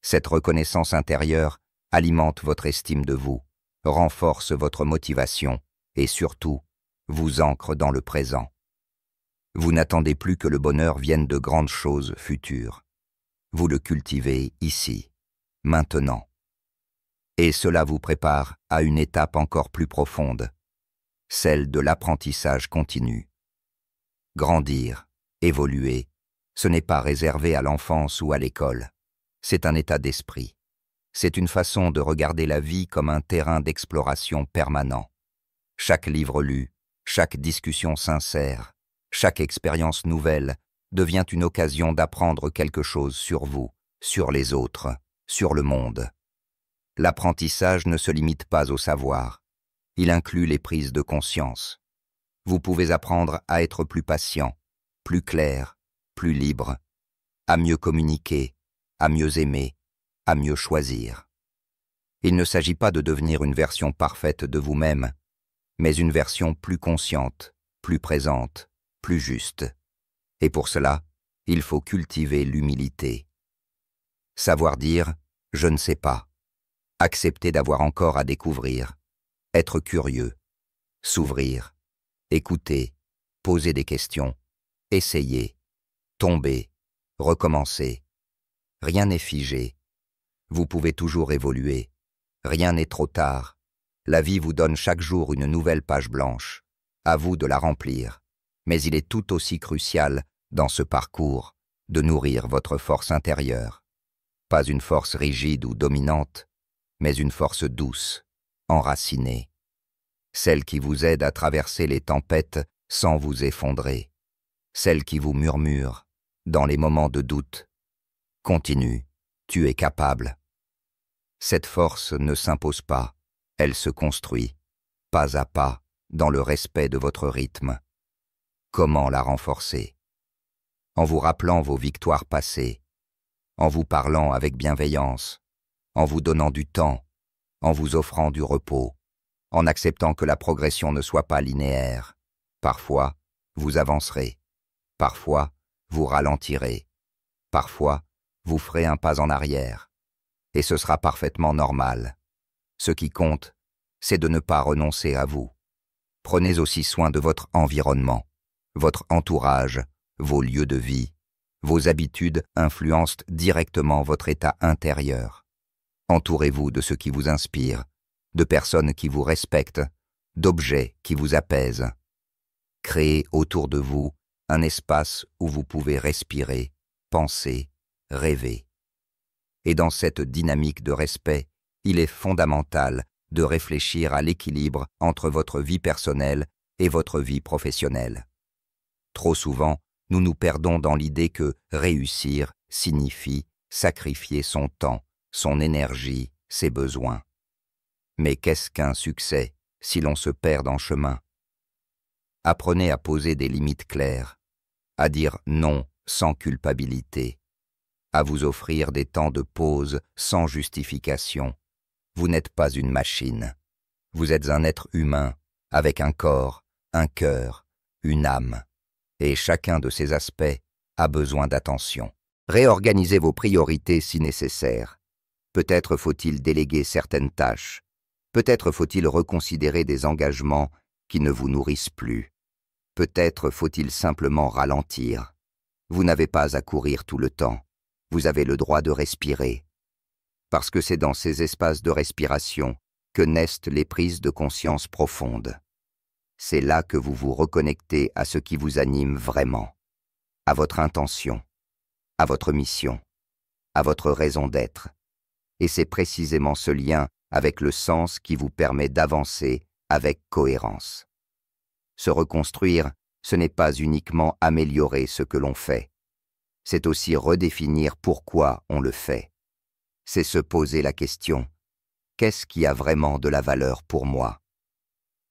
Cette reconnaissance intérieure alimente votre estime de vous, renforce votre motivation et surtout, vous ancre dans le présent. Vous n'attendez plus que le bonheur vienne de grandes choses futures. Vous le cultivez ici, maintenant. Et cela vous prépare à une étape encore plus profonde, celle de l'apprentissage continu. Grandir, évoluer, ce n'est pas réservé à l'enfance ou à l'école. C'est un état d'esprit. C'est une façon de regarder la vie comme un terrain d'exploration permanent. Chaque livre lu, chaque discussion sincère, chaque expérience nouvelle devient une occasion d'apprendre quelque chose sur vous, sur les autres, sur le monde. L'apprentissage ne se limite pas au savoir. Il inclut les prises de conscience. Vous pouvez apprendre à être plus patient, plus clair, plus libre, à mieux communiquer, à mieux aimer, à mieux choisir. Il ne s'agit pas de devenir une version parfaite de vous-même, mais une version plus consciente, plus présente, plus juste. Et pour cela, il faut cultiver l'humilité. Savoir dire « je ne sais pas », accepter d'avoir encore à découvrir, être curieux, s'ouvrir, écouter, poser des questions, essayer, tomber, recommencer. Rien n'est figé. Vous pouvez toujours évoluer. Rien n'est trop tard. La vie vous donne chaque jour une nouvelle page blanche. À vous de la remplir. Mais il est tout aussi crucial, dans ce parcours, de nourrir votre force intérieure. Pas une force rigide ou dominante, mais une force douce, enracinée. Celle qui vous aide à traverser les tempêtes sans vous effondrer. celle qui vous murmure, dans les moments de doute. Continue, tu es capable. Cette force ne s'impose pas, elle se construit, pas à pas, dans le respect de votre rythme. Comment la renforcer? En vous rappelant vos victoires passées, en vous parlant avec bienveillance, en vous donnant du temps, en vous offrant du repos, en acceptant que la progression ne soit pas linéaire. Parfois, vous avancerez. Parfois, vous ralentirez. Parfois, vous ferez un pas en arrière. Et ce sera parfaitement normal. Ce qui compte, c'est de ne pas renoncer à vous. Prenez aussi soin de votre environnement. Votre entourage, vos lieux de vie, vos habitudes influencent directement votre état intérieur. Entourez-vous de ce qui vous inspire, de personnes qui vous respectent, d'objets qui vous apaisent. Créez autour de vous un espace où vous pouvez respirer, penser, rêver. Et dans cette dynamique de respect, il est fondamental de réfléchir à l'équilibre entre votre vie personnelle et votre vie professionnelle. Trop souvent, nous nous perdons dans l'idée que réussir signifie sacrifier son temps, son énergie, ses besoins. Mais qu'est-ce qu'un succès si l'on se perd en chemin? Apprenez à poser des limites claires, à dire non sans culpabilité, à vous offrir des temps de pause sans justification. Vous n'êtes pas une machine. Vous êtes un être humain, avec un corps, un cœur, une âme. Et chacun de ces aspects a besoin d'attention. Réorganisez vos priorités si nécessaire. Peut-être faut-il déléguer certaines tâches. Peut-être faut-il reconsidérer des engagements qui ne vous nourrissent plus. Peut-être faut-il simplement ralentir. Vous n'avez pas à courir tout le temps. Vous avez le droit de respirer. Parce que c'est dans ces espaces de respiration que naissent les prises de conscience profondes. C'est là que vous vous reconnectez à ce qui vous anime vraiment, à votre intention, à votre mission, à votre raison d'être. Et c'est précisément ce lien avec le sens qui vous permet d'avancer avec cohérence. Se reconstruire, ce n'est pas uniquement améliorer ce que l'on fait. C'est aussi redéfinir pourquoi on le fait. C'est se poser la question, qu'est-ce qui a vraiment de la valeur pour moi?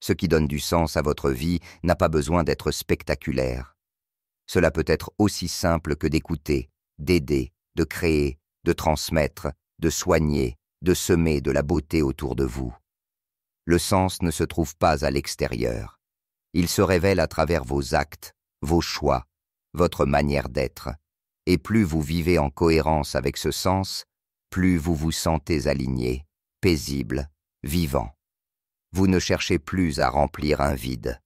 Ce qui donne du sens à votre vie n'a pas besoin d'être spectaculaire. Cela peut être aussi simple que d'écouter, d'aider, de créer, de transmettre, de soigner, de semer de la beauté autour de vous. Le sens ne se trouve pas à l'extérieur. Il se révèle à travers vos actes, vos choix, votre manière d'être. Et plus vous vivez en cohérence avec ce sens, plus vous vous sentez aligné, paisible, vivant. Vous ne cherchez plus à remplir un vide.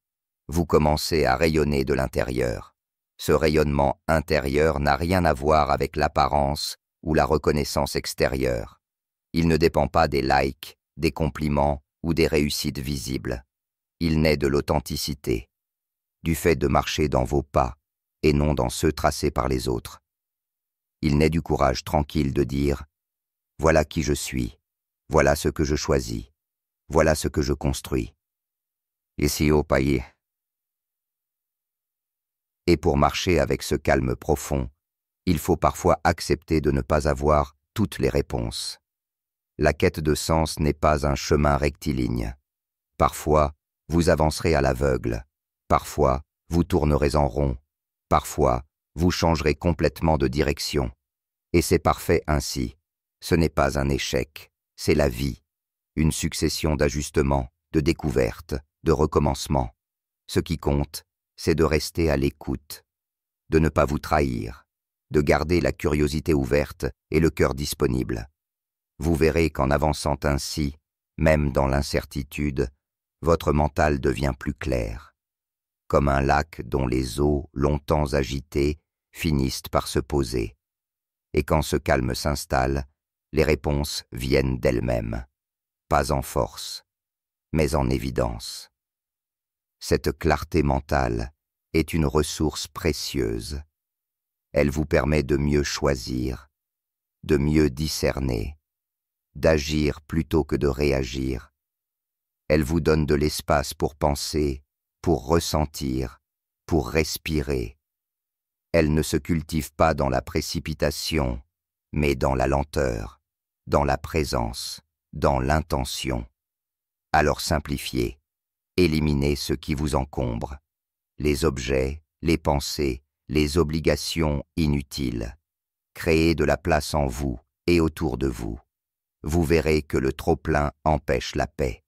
Vous commencez à rayonner de l'intérieur. Ce rayonnement intérieur n'a rien à voir avec l'apparence ou la reconnaissance extérieure. Il ne dépend pas des likes, des compliments ou des réussites visibles. Il naît de l'authenticité, du fait de marcher dans vos pas et non dans ceux tracés par les autres. Il naît du courage tranquille de dire « Voilà qui je suis, voilà ce que je choisis, voilà ce que je construis. » Ici au pays. Et pour marcher avec ce calme profond, il faut parfois accepter de ne pas avoir toutes les réponses. La quête de sens n'est pas un chemin rectiligne. Parfois, vous avancerez à l'aveugle. Parfois, vous tournerez en rond. Parfois, vous changerez complètement de direction. Et c'est parfait ainsi. Ce n'est pas un échec, c'est la vie. Une succession d'ajustements, de découvertes, de recommencements. Ce qui compte, c'est de rester à l'écoute, de ne pas vous trahir, de garder la curiosité ouverte et le cœur disponible. Vous verrez qu'en avançant ainsi, même dans l'incertitude, votre mental devient plus clair, comme un lac dont les eaux, longtemps agitées, finissent par se poser. Et quand ce calme s'installe, les réponses viennent d'elles-mêmes, pas en force, mais en évidence. Cette clarté mentale est une ressource précieuse. Elle vous permet de mieux choisir, de mieux discerner, d'agir plutôt que de réagir. Elle vous donne de l'espace pour penser, pour ressentir, pour respirer, Elle ne se cultive pas dans la précipitation, mais dans la lenteur, dans la présence, dans l'intention. Alors simplifiez, éliminez ce qui vous encombre, les objets, les pensées, les obligations inutiles. Créez de la place en vous et autour de vous. Vous verrez que le trop-plein empêche la paix,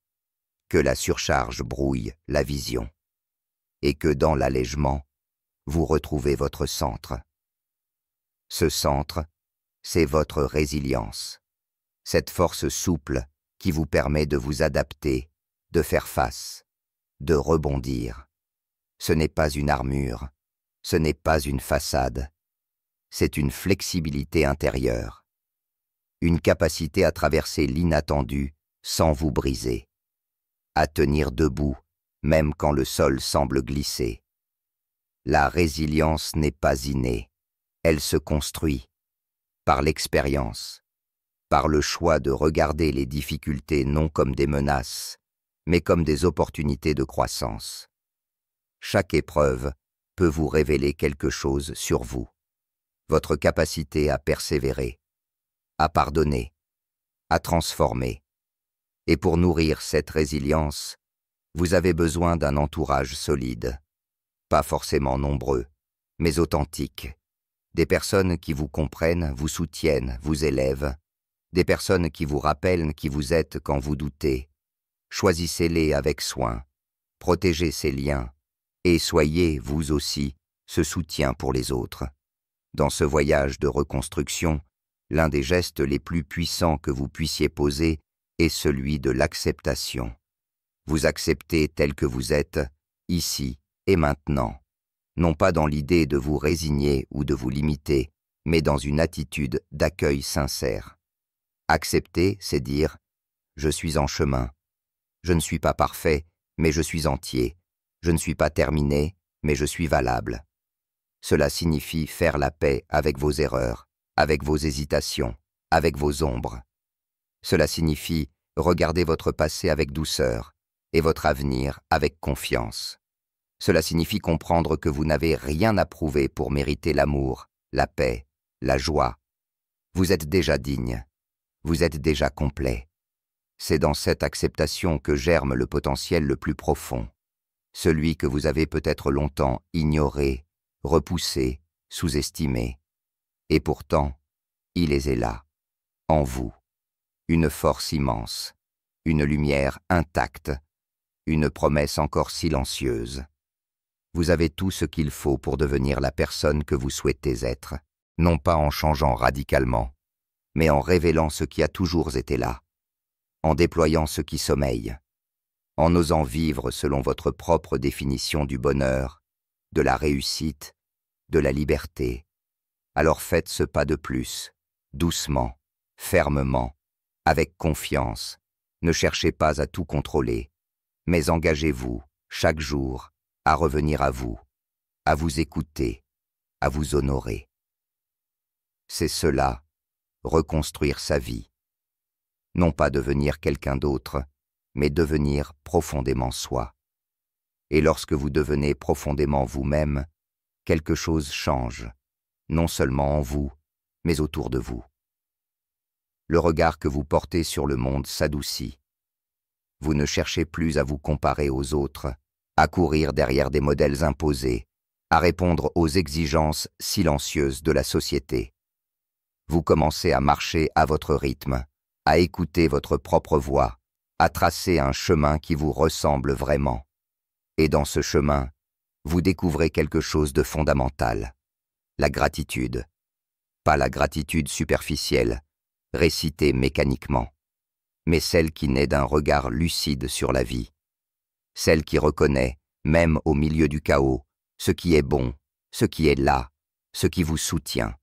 que la surcharge brouille la vision, et que dans l'allègement, vous retrouvez votre centre. Ce centre, c'est votre résilience, cette force souple qui vous permet de vous adapter, de faire face, de rebondir. Ce n'est pas une armure, ce n'est pas une façade, c'est une flexibilité intérieure, une capacité à traverser l'inattendu sans vous briser, à tenir debout même quand le sol semble glisser. La résilience n'est pas innée, elle se construit par l'expérience, par le choix de regarder les difficultés non comme des menaces, mais comme des opportunités de croissance. Chaque épreuve peut vous révéler quelque chose sur vous, votre capacité à persévérer, à pardonner, à transformer. Et pour nourrir cette résilience, vous avez besoin d'un entourage solide, pas forcément nombreux, mais authentique, des personnes qui vous comprennent, vous soutiennent, vous élèvent, des personnes qui vous rappellent qui vous êtes quand vous doutez. Choisissez-les avec soin, protégez ces liens, et soyez, vous aussi, ce soutien pour les autres. Dans ce voyage de reconstruction, l'un des gestes les plus puissants que vous puissiez poser est celui de l'acceptation. Vous acceptez tel que vous êtes, ici et maintenant, non pas dans l'idée de vous résigner ou de vous limiter, mais dans une attitude d'accueil sincère. Accepter, c'est dire « je suis en chemin ». Je ne suis pas parfait, mais je suis entier. Je ne suis pas terminé, mais je suis valable. Cela signifie faire la paix avec vos erreurs, avec vos hésitations, avec vos ombres. Cela signifie regarder votre passé avec douceur et votre avenir avec confiance. Cela signifie comprendre que vous n'avez rien à prouver pour mériter l'amour, la paix, la joie. Vous êtes déjà digne, vous êtes déjà complet. C'est dans cette acceptation que germe le potentiel le plus profond, celui que vous avez peut-être longtemps ignoré, repoussé, sous-estimé. Et pourtant, il est là, en vous, une force immense, une lumière intacte, une promesse encore silencieuse. Vous avez tout ce qu'il faut pour devenir la personne que vous souhaitez être, non pas en changeant radicalement, mais en révélant ce qui a toujours été là, en déployant ce qui sommeille, en osant vivre selon votre propre définition du bonheur, de la réussite, de la liberté. Alors faites ce pas de plus, doucement, fermement, avec confiance. Ne cherchez pas à tout contrôler, mais engagez-vous, chaque jour, à revenir à vous écouter, à vous honorer. C'est cela, reconstruire sa vie. Non pas devenir quelqu'un d'autre, mais devenir profondément soi. Et lorsque vous devenez profondément vous-même, quelque chose change, non seulement en vous, mais autour de vous. Le regard que vous portez sur le monde s'adoucit. Vous ne cherchez plus à vous comparer aux autres, à courir derrière des modèles imposés, à répondre aux exigences silencieuses de la société. Vous commencez à marcher à votre rythme, à écouter votre propre voix, à tracer un chemin qui vous ressemble vraiment. Et dans ce chemin, vous découvrez quelque chose de fondamental, la gratitude. Pas la gratitude superficielle, récitée mécaniquement, mais celle qui naît d'un regard lucide sur la vie, celle qui reconnaît, même au milieu du chaos, ce qui est bon, ce qui est là, ce qui vous soutient.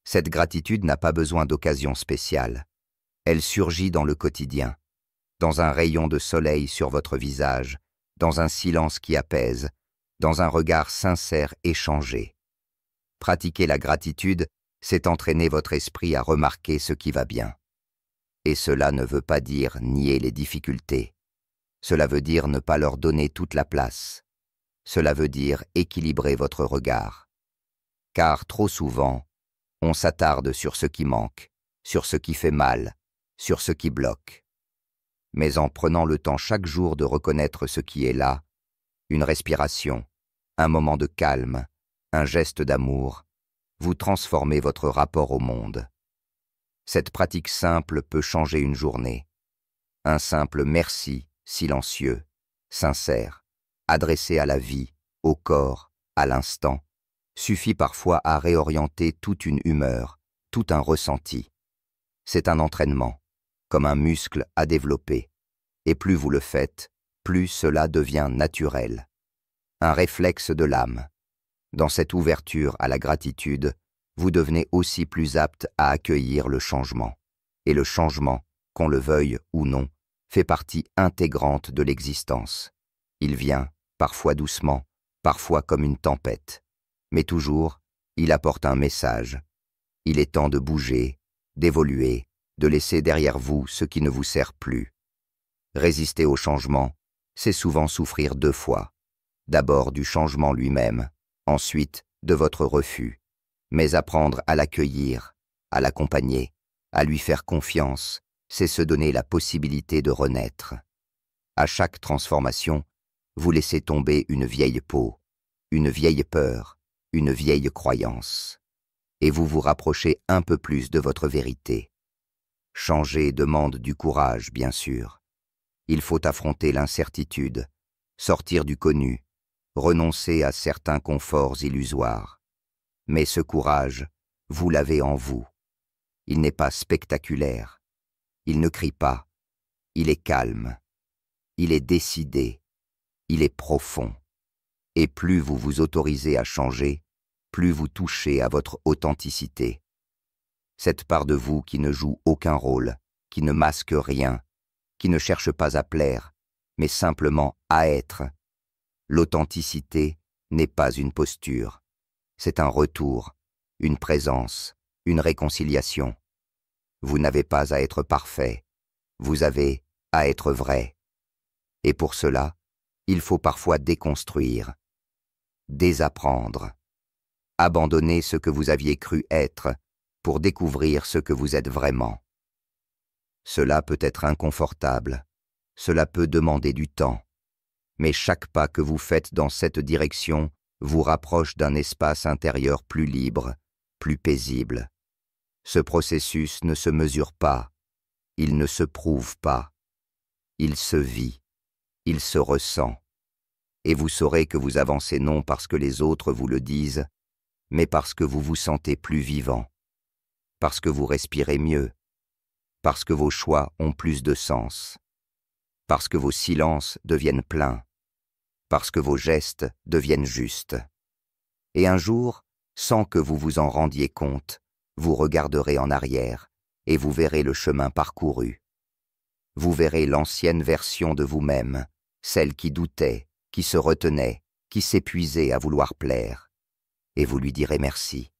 Cette gratitude n'a pas besoin d'occasion spéciale. Elle surgit dans le quotidien, dans un rayon de soleil sur votre visage, dans un silence qui apaise, dans un regard sincère échangé. Pratiquer la gratitude, c'est entraîner votre esprit à remarquer ce qui va bien. Et cela ne veut pas dire nier les difficultés. Cela veut dire ne pas leur donner toute la place. Cela veut dire équilibrer votre regard. car trop souvent, on s'attarde sur ce qui manque, sur ce qui fait mal, sur ce qui bloque. Mais en prenant le temps chaque jour de reconnaître ce qui est là, une respiration, un moment de calme, un geste d'amour, vous transformez votre rapport au monde. Cette pratique simple peut changer une journée. Un simple merci, silencieux, sincère, adressé à la vie, au corps, à l'instant, suffit parfois à réorienter toute une humeur, tout un ressenti. C'est un entraînement, comme un muscle à développer, et plus vous le faites, plus cela devient naturel. Un réflexe de l'âme. Dans cette ouverture à la gratitude, vous devenez aussi plus apte à accueillir le changement. Et le changement, qu'on le veuille ou non, fait partie intégrante de l'existence. Il vient, parfois doucement, parfois comme une tempête. Mais toujours, il apporte un message. Il est temps de bouger, d'évoluer, de laisser derrière vous ce qui ne vous sert plus. Résister au changement, c'est souvent souffrir deux fois. D'abord du changement lui-même, ensuite de votre refus. Mais apprendre à l'accueillir, à l'accompagner, à lui faire confiance, c'est se donner la possibilité de renaître. À chaque transformation, vous laissez tomber une vieille peau, une vieille peur, une vieille croyance. Et vous vous rapprochez un peu plus de votre vérité. Changer demande du courage, bien sûr. Il faut affronter l'incertitude, sortir du connu, renoncer à certains conforts illusoires. Mais ce courage, vous l'avez en vous. Il n'est pas spectaculaire. Il ne crie pas. Il est calme. Il est décidé. Il est profond. Et plus vous vous autorisez à changer, plus vous touchez à votre authenticité. Cette part de vous qui ne joue aucun rôle, qui ne masque rien, qui ne cherche pas à plaire, mais simplement à être. L'authenticité n'est pas une posture. C'est un retour, une présence, une réconciliation. Vous n'avez pas à être parfait, vous avez à être vrai. Et pour cela, il faut parfois déconstruire, désapprendre, abandonner ce que vous aviez cru être pour découvrir ce que vous êtes vraiment. Cela peut être inconfortable, cela peut demander du temps, mais chaque pas que vous faites dans cette direction vous rapproche d'un espace intérieur plus libre, plus paisible. Ce processus ne se mesure pas, il ne se prouve pas, il se vit, il se ressent. Et vous saurez que vous avancez non parce que les autres vous le disent, mais parce que vous vous sentez plus vivant, parce que vous respirez mieux, parce que vos choix ont plus de sens, parce que vos silences deviennent pleins, parce que vos gestes deviennent justes. Et un jour, sans que vous vous en rendiez compte, vous regarderez en arrière et vous verrez le chemin parcouru. Vous verrez l'ancienne version de vous-même, celle qui doutait, qui se retenait, qui s'épuisait à vouloir plaire. Et vous lui direz merci,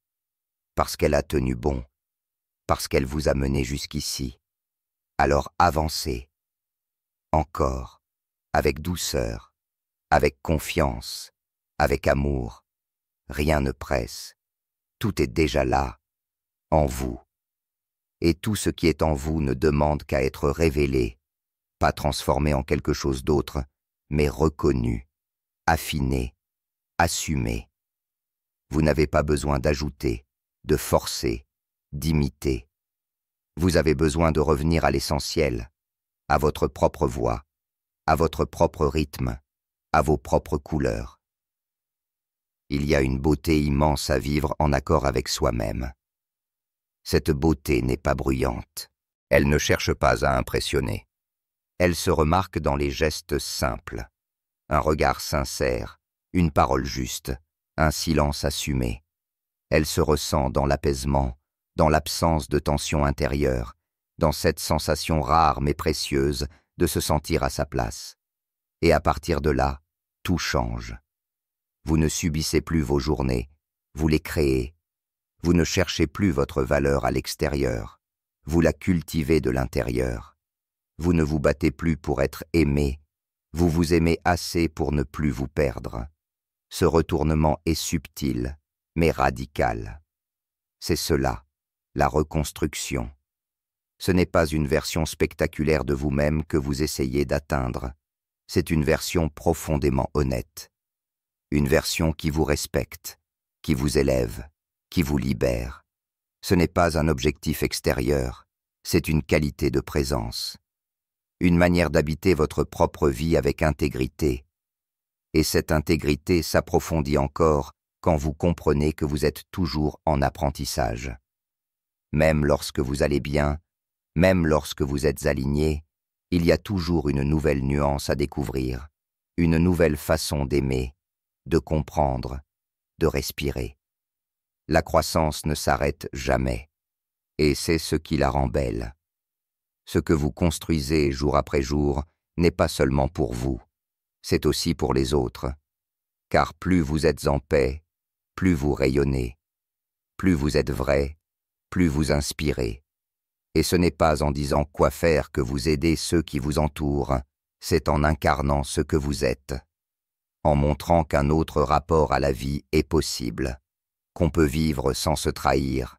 parce qu'elle a tenu bon, parce qu'elle vous a mené jusqu'ici. Alors avancez, encore, avec douceur, avec confiance, avec amour. Rien ne presse, tout est déjà là, en vous. Et tout ce qui est en vous ne demande qu'à être révélé, pas transformé en quelque chose d'autre, mais reconnu, affiné, assumé. Vous n'avez pas besoin d'ajouter, de forcer, d'imiter. Vous avez besoin de revenir à l'essentiel, à votre propre voix, à votre propre rythme, à vos propres couleurs. Il y a une beauté immense à vivre en accord avec soi-même. Cette beauté n'est pas bruyante. Elle ne cherche pas à impressionner. Elle se remarque dans les gestes simples. Un regard sincère, une parole juste, un silence assumé. Elle se ressent dans l'apaisement, dans l'absence de tension intérieure, dans cette sensation rare mais précieuse de se sentir à sa place. Et à partir de là, tout change. Vous ne subissez plus vos journées, vous les créez. Vous ne cherchez plus votre valeur à l'extérieur, vous la cultivez de l'intérieur. Vous ne vous battez plus pour être aimé, vous vous aimez assez pour ne plus vous perdre. Ce retournement est subtil, mais radicale. C'est cela, la reconstruction. Ce n'est pas une version spectaculaire de vous-même que vous essayez d'atteindre. C'est une version profondément honnête. Une version qui vous respecte, qui vous élève, qui vous libère. Ce n'est pas un objectif extérieur, c'est une qualité de présence. Une manière d'habiter votre propre vie avec intégrité. Et cette intégrité s'approfondit encore quand vous comprenez que vous êtes toujours en apprentissage. Même lorsque vous allez bien, même lorsque vous êtes aligné, il y a toujours une nouvelle nuance à découvrir, une nouvelle façon d'aimer, de comprendre, de respirer. La croissance ne s'arrête jamais, et c'est ce qui la rend belle. Ce que vous construisez jour après jour n'est pas seulement pour vous, c'est aussi pour les autres, car plus vous êtes en paix, plus vous rayonnez, plus vous êtes vrai, plus vous inspirez. Et ce n'est pas en disant quoi faire que vous aidez ceux qui vous entourent, c'est en incarnant ce que vous êtes, en montrant qu'un autre rapport à la vie est possible, qu'on peut vivre sans se trahir,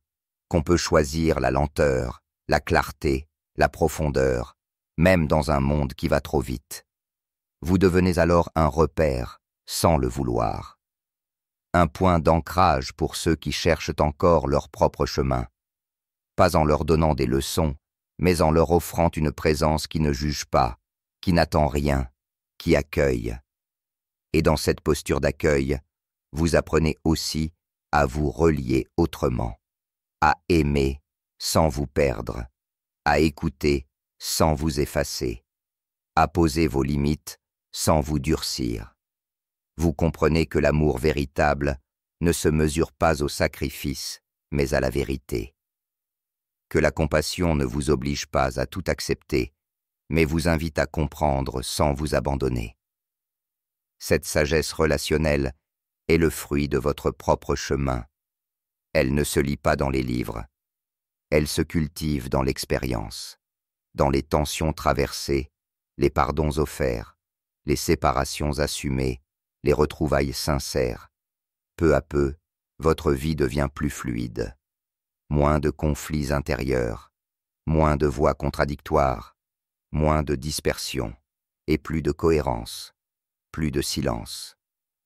qu'on peut choisir la lenteur, la clarté, la profondeur, même dans un monde qui va trop vite. Vous devenez alors un repère, sans le vouloir. Un point d'ancrage pour ceux qui cherchent encore leur propre chemin. Pas en leur donnant des leçons, mais en leur offrant une présence qui ne juge pas, qui n'attend rien, qui accueille. Et dans cette posture d'accueil, vous apprenez aussi à vous relier autrement, à aimer sans vous perdre, à écouter sans vous effacer, à poser vos limites sans vous durcir. Vous comprenez que l'amour véritable ne se mesure pas au sacrifice, mais à la vérité. Que la compassion ne vous oblige pas à tout accepter, mais vous invite à comprendre sans vous abandonner. Cette sagesse relationnelle est le fruit de votre propre chemin. Elle ne se lit pas dans les livres. Elle se cultive dans l'expérience, dans les tensions traversées, les pardons offerts, les séparations assumées, les retrouvailles sincères. Peu à peu, votre vie devient plus fluide. Moins de conflits intérieurs, moins de voix contradictoires, moins de dispersion, et plus de cohérence, plus de silence,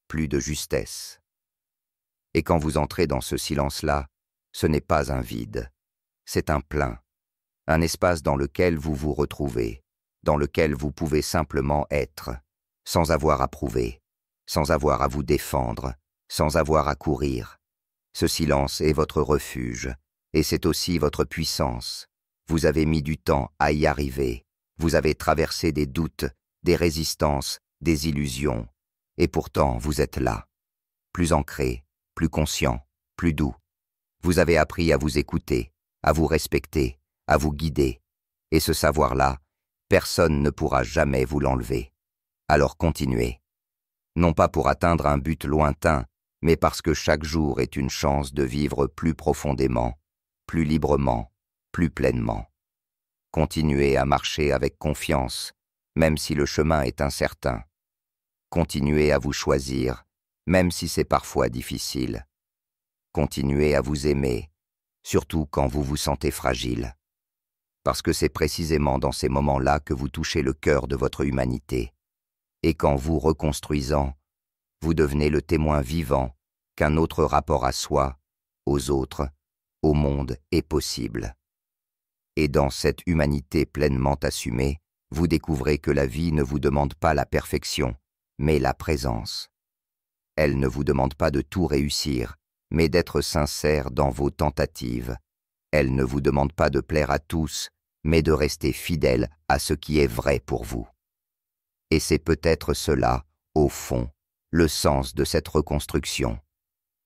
plus de justesse. Et quand vous entrez dans ce silence-là, ce n'est pas un vide, c'est un plein, un espace dans lequel vous vous retrouvez, dans lequel vous pouvez simplement être, sans avoir à prouver, sans avoir à vous défendre, sans avoir à courir. Ce silence est votre refuge, et c'est aussi votre puissance. Vous avez mis du temps à y arriver, vous avez traversé des doutes, des résistances, des illusions, et pourtant vous êtes là, plus ancré, plus conscient, plus doux. Vous avez appris à vous écouter, à vous respecter, à vous guider, et ce savoir-là, personne ne pourra jamais vous l'enlever. Alors continuez. Non pas pour atteindre un but lointain, mais parce que chaque jour est une chance de vivre plus profondément, plus librement, plus pleinement. Continuez à marcher avec confiance, même si le chemin est incertain. Continuez à vous choisir, même si c'est parfois difficile. Continuez à vous aimer, surtout quand vous vous sentez fragile. Parce que c'est précisément dans ces moments-là que vous touchez le cœur de votre humanité. Et qu'en vous reconstruisant, vous devenez le témoin vivant qu'un autre rapport à soi, aux autres, au monde est possible. Et dans cette humanité pleinement assumée, vous découvrez que la vie ne vous demande pas la perfection, mais la présence. Elle ne vous demande pas de tout réussir, mais d'être sincère dans vos tentatives. Elle ne vous demande pas de plaire à tous, mais de rester fidèle à ce qui est vrai pour vous. Et c'est peut-être cela, au fond, le sens de cette reconstruction.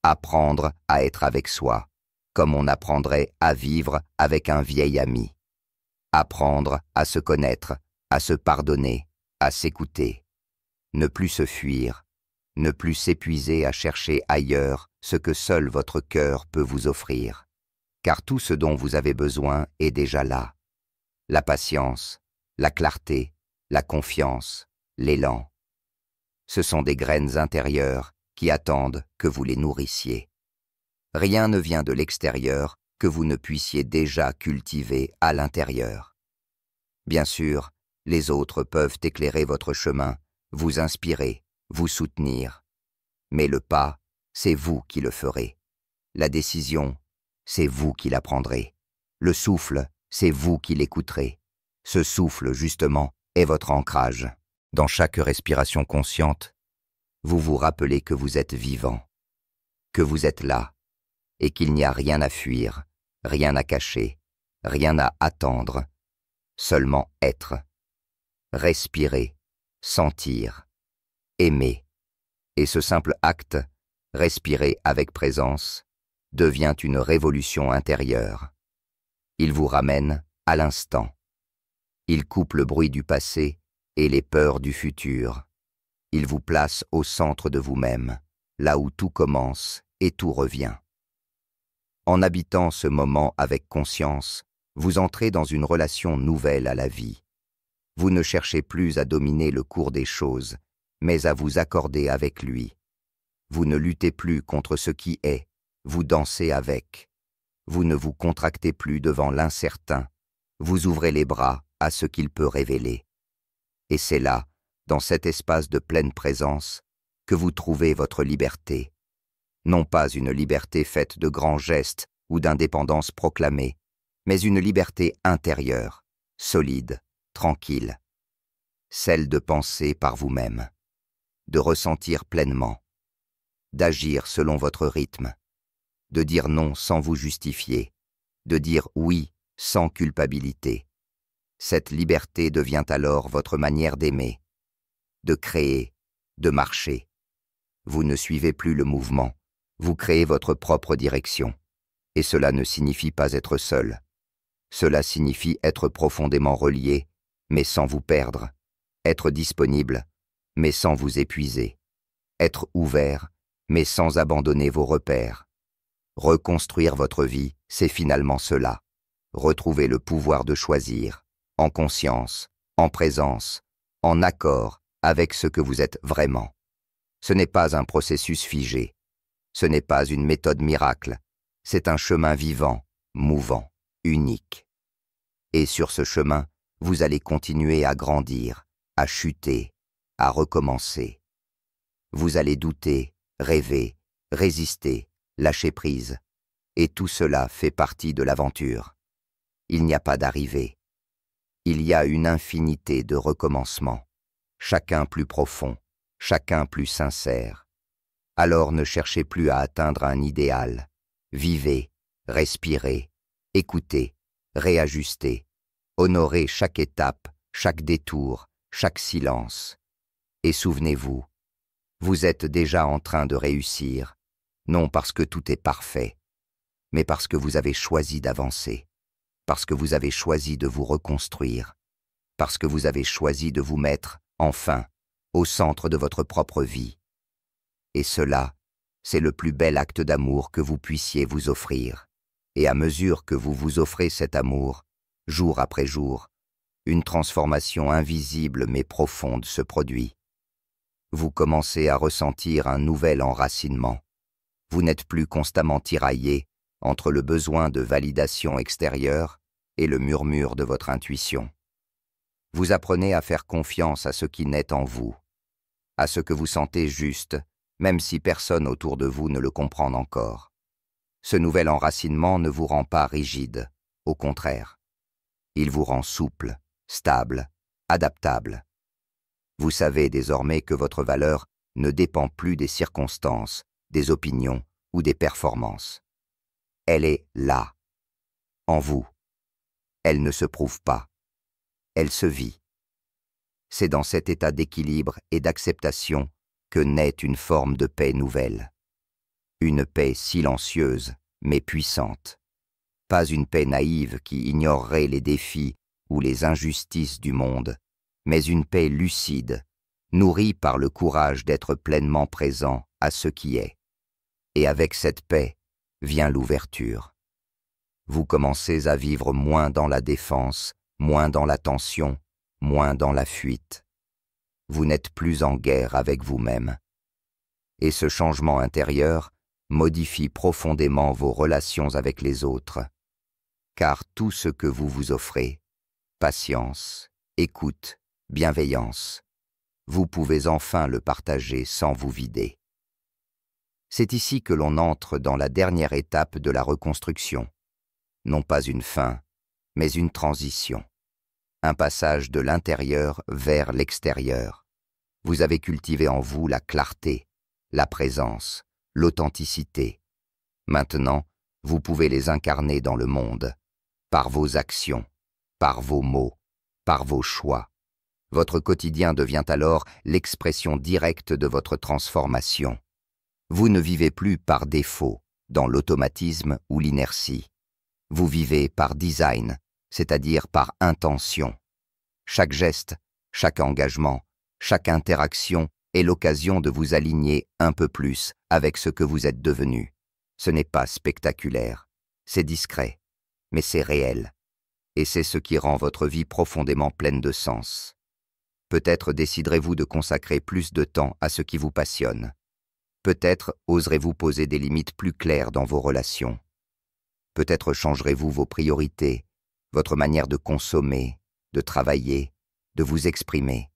Apprendre à être avec soi, comme on apprendrait à vivre avec un vieil ami. Apprendre à se connaître, à se pardonner, à s'écouter. Ne plus se fuir, ne plus s'épuiser à chercher ailleurs ce que seul votre cœur peut vous offrir. Car tout ce dont vous avez besoin est déjà là. La patience, la clarté, la confiance, l'élan. Ce sont des graines intérieures qui attendent que vous les nourrissiez. Rien ne vient de l'extérieur que vous ne puissiez déjà cultiver à l'intérieur. Bien sûr, les autres peuvent éclairer votre chemin, vous inspirer, vous soutenir. Mais le pas, c'est vous qui le ferez. La décision, c'est vous qui la prendrez. Le souffle, c'est vous qui l'écouterez. Ce souffle, justement, est votre ancrage. Dans chaque respiration consciente, vous vous rappelez que vous êtes vivant, que vous êtes là, et qu'il n'y a rien à fuir, rien à cacher, rien à attendre, seulement être. Respirer, sentir, aimer. Et ce simple acte, respirer avec présence, devient une révolution intérieure. Il vous ramène à l'instant. Il coupe le bruit du passé et les peurs du futur. Il vous place au centre de vous-même, là où tout commence et tout revient. En habitant ce moment avec conscience, vous entrez dans une relation nouvelle à la vie. Vous ne cherchez plus à dominer le cours des choses, mais à vous accorder avec lui. Vous ne luttez plus contre ce qui est, vous dansez avec. Vous ne vous contractez plus devant l'incertain, vous ouvrez les bras à ce qu'il peut révéler. Et c'est là, dans cet espace de pleine présence, que vous trouvez votre liberté. Non pas une liberté faite de grands gestes ou d'indépendance proclamée, mais une liberté intérieure, solide, tranquille. Celle de penser par vous-même, de ressentir pleinement, d'agir selon votre rythme, de dire non sans vous justifier, de dire oui sans culpabilité. Cette liberté devient alors votre manière d'aimer, de créer, de marcher. Vous ne suivez plus le mouvement, vous créez votre propre direction. Et cela ne signifie pas être seul. Cela signifie être profondément relié, mais sans vous perdre, être disponible, mais sans vous épuiser, être ouvert, mais sans abandonner vos repères. Reconstruire votre vie, c'est finalement cela. Retrouver le pouvoir de choisir, en conscience, en présence, en accord avec ce que vous êtes vraiment. Ce n'est pas un processus figé. Ce n'est pas une méthode miracle. C'est un chemin vivant, mouvant, unique. Et sur ce chemin, vous allez continuer à grandir, à chuter, à recommencer. Vous allez douter, rêver, résister, lâcher prise. Et tout cela fait partie de l'aventure. Il n'y a pas d'arrivée. Il y a une infinité de recommencements, chacun plus profond, chacun plus sincère. Alors ne cherchez plus à atteindre un idéal. Vivez, respirez, écoutez, réajustez, honorez chaque étape, chaque détour, chaque silence. Et souvenez-vous, vous êtes déjà en train de réussir, non parce que tout est parfait, mais parce que vous avez choisi d'avancer, parce que vous avez choisi de vous reconstruire, parce que vous avez choisi de vous mettre, enfin, au centre de votre propre vie. Et cela, c'est le plus bel acte d'amour que vous puissiez vous offrir. Et à mesure que vous vous offrez cet amour, jour après jour, une transformation invisible mais profonde se produit. Vous commencez à ressentir un nouvel enracinement. Vous n'êtes plus constamment tiraillé entre le besoin de validation extérieure et le murmure de votre intuition. Vous apprenez à faire confiance à ce qui naît en vous, à ce que vous sentez juste, même si personne autour de vous ne le comprend encore. Ce nouvel enracinement ne vous rend pas rigide, au contraire. Il vous rend souple, stable, adaptable. Vous savez désormais que votre valeur ne dépend plus des circonstances, des opinions ou des performances. Elle est là, en vous. Elle ne se prouve pas. Elle se vit. C'est dans cet état d'équilibre et d'acceptation que naît une forme de paix nouvelle. Une paix silencieuse, mais puissante. Pas une paix naïve qui ignorerait les défis ou les injustices du monde, mais une paix lucide, nourrie par le courage d'être pleinement présent à ce qui est. Et avec cette paix vient l'ouverture. Vous commencez à vivre moins dans la défense, moins dans la tension, moins dans la fuite. Vous n'êtes plus en guerre avec vous-même. Et ce changement intérieur modifie profondément vos relations avec les autres, car tout ce que vous vous offrez, patience, écoute, bienveillance, vous pouvez enfin le partager sans vous vider. C'est ici que l'on entre dans la dernière étape de la reconstruction, non pas une fin, mais une transition, un passage de l'intérieur vers l'extérieur. Vous avez cultivé en vous la clarté, la présence, l'authenticité. Maintenant, vous pouvez les incarner dans le monde, par vos actions, par vos mots, par vos choix. Votre quotidien devient alors l'expression directe de votre transformation. Vous ne vivez plus par défaut, dans l'automatisme ou l'inertie. Vous vivez par design, c'est-à-dire par intention. Chaque geste, chaque engagement, chaque interaction est l'occasion de vous aligner un peu plus avec ce que vous êtes devenu. Ce n'est pas spectaculaire, c'est discret, mais c'est réel. Et c'est ce qui rend votre vie profondément pleine de sens. Peut-être déciderez-vous de consacrer plus de temps à ce qui vous passionne. Peut-être oserez-vous poser des limites plus claires dans vos relations. Peut-être changerez-vous vos priorités, votre manière de consommer, de travailler, de vous exprimer.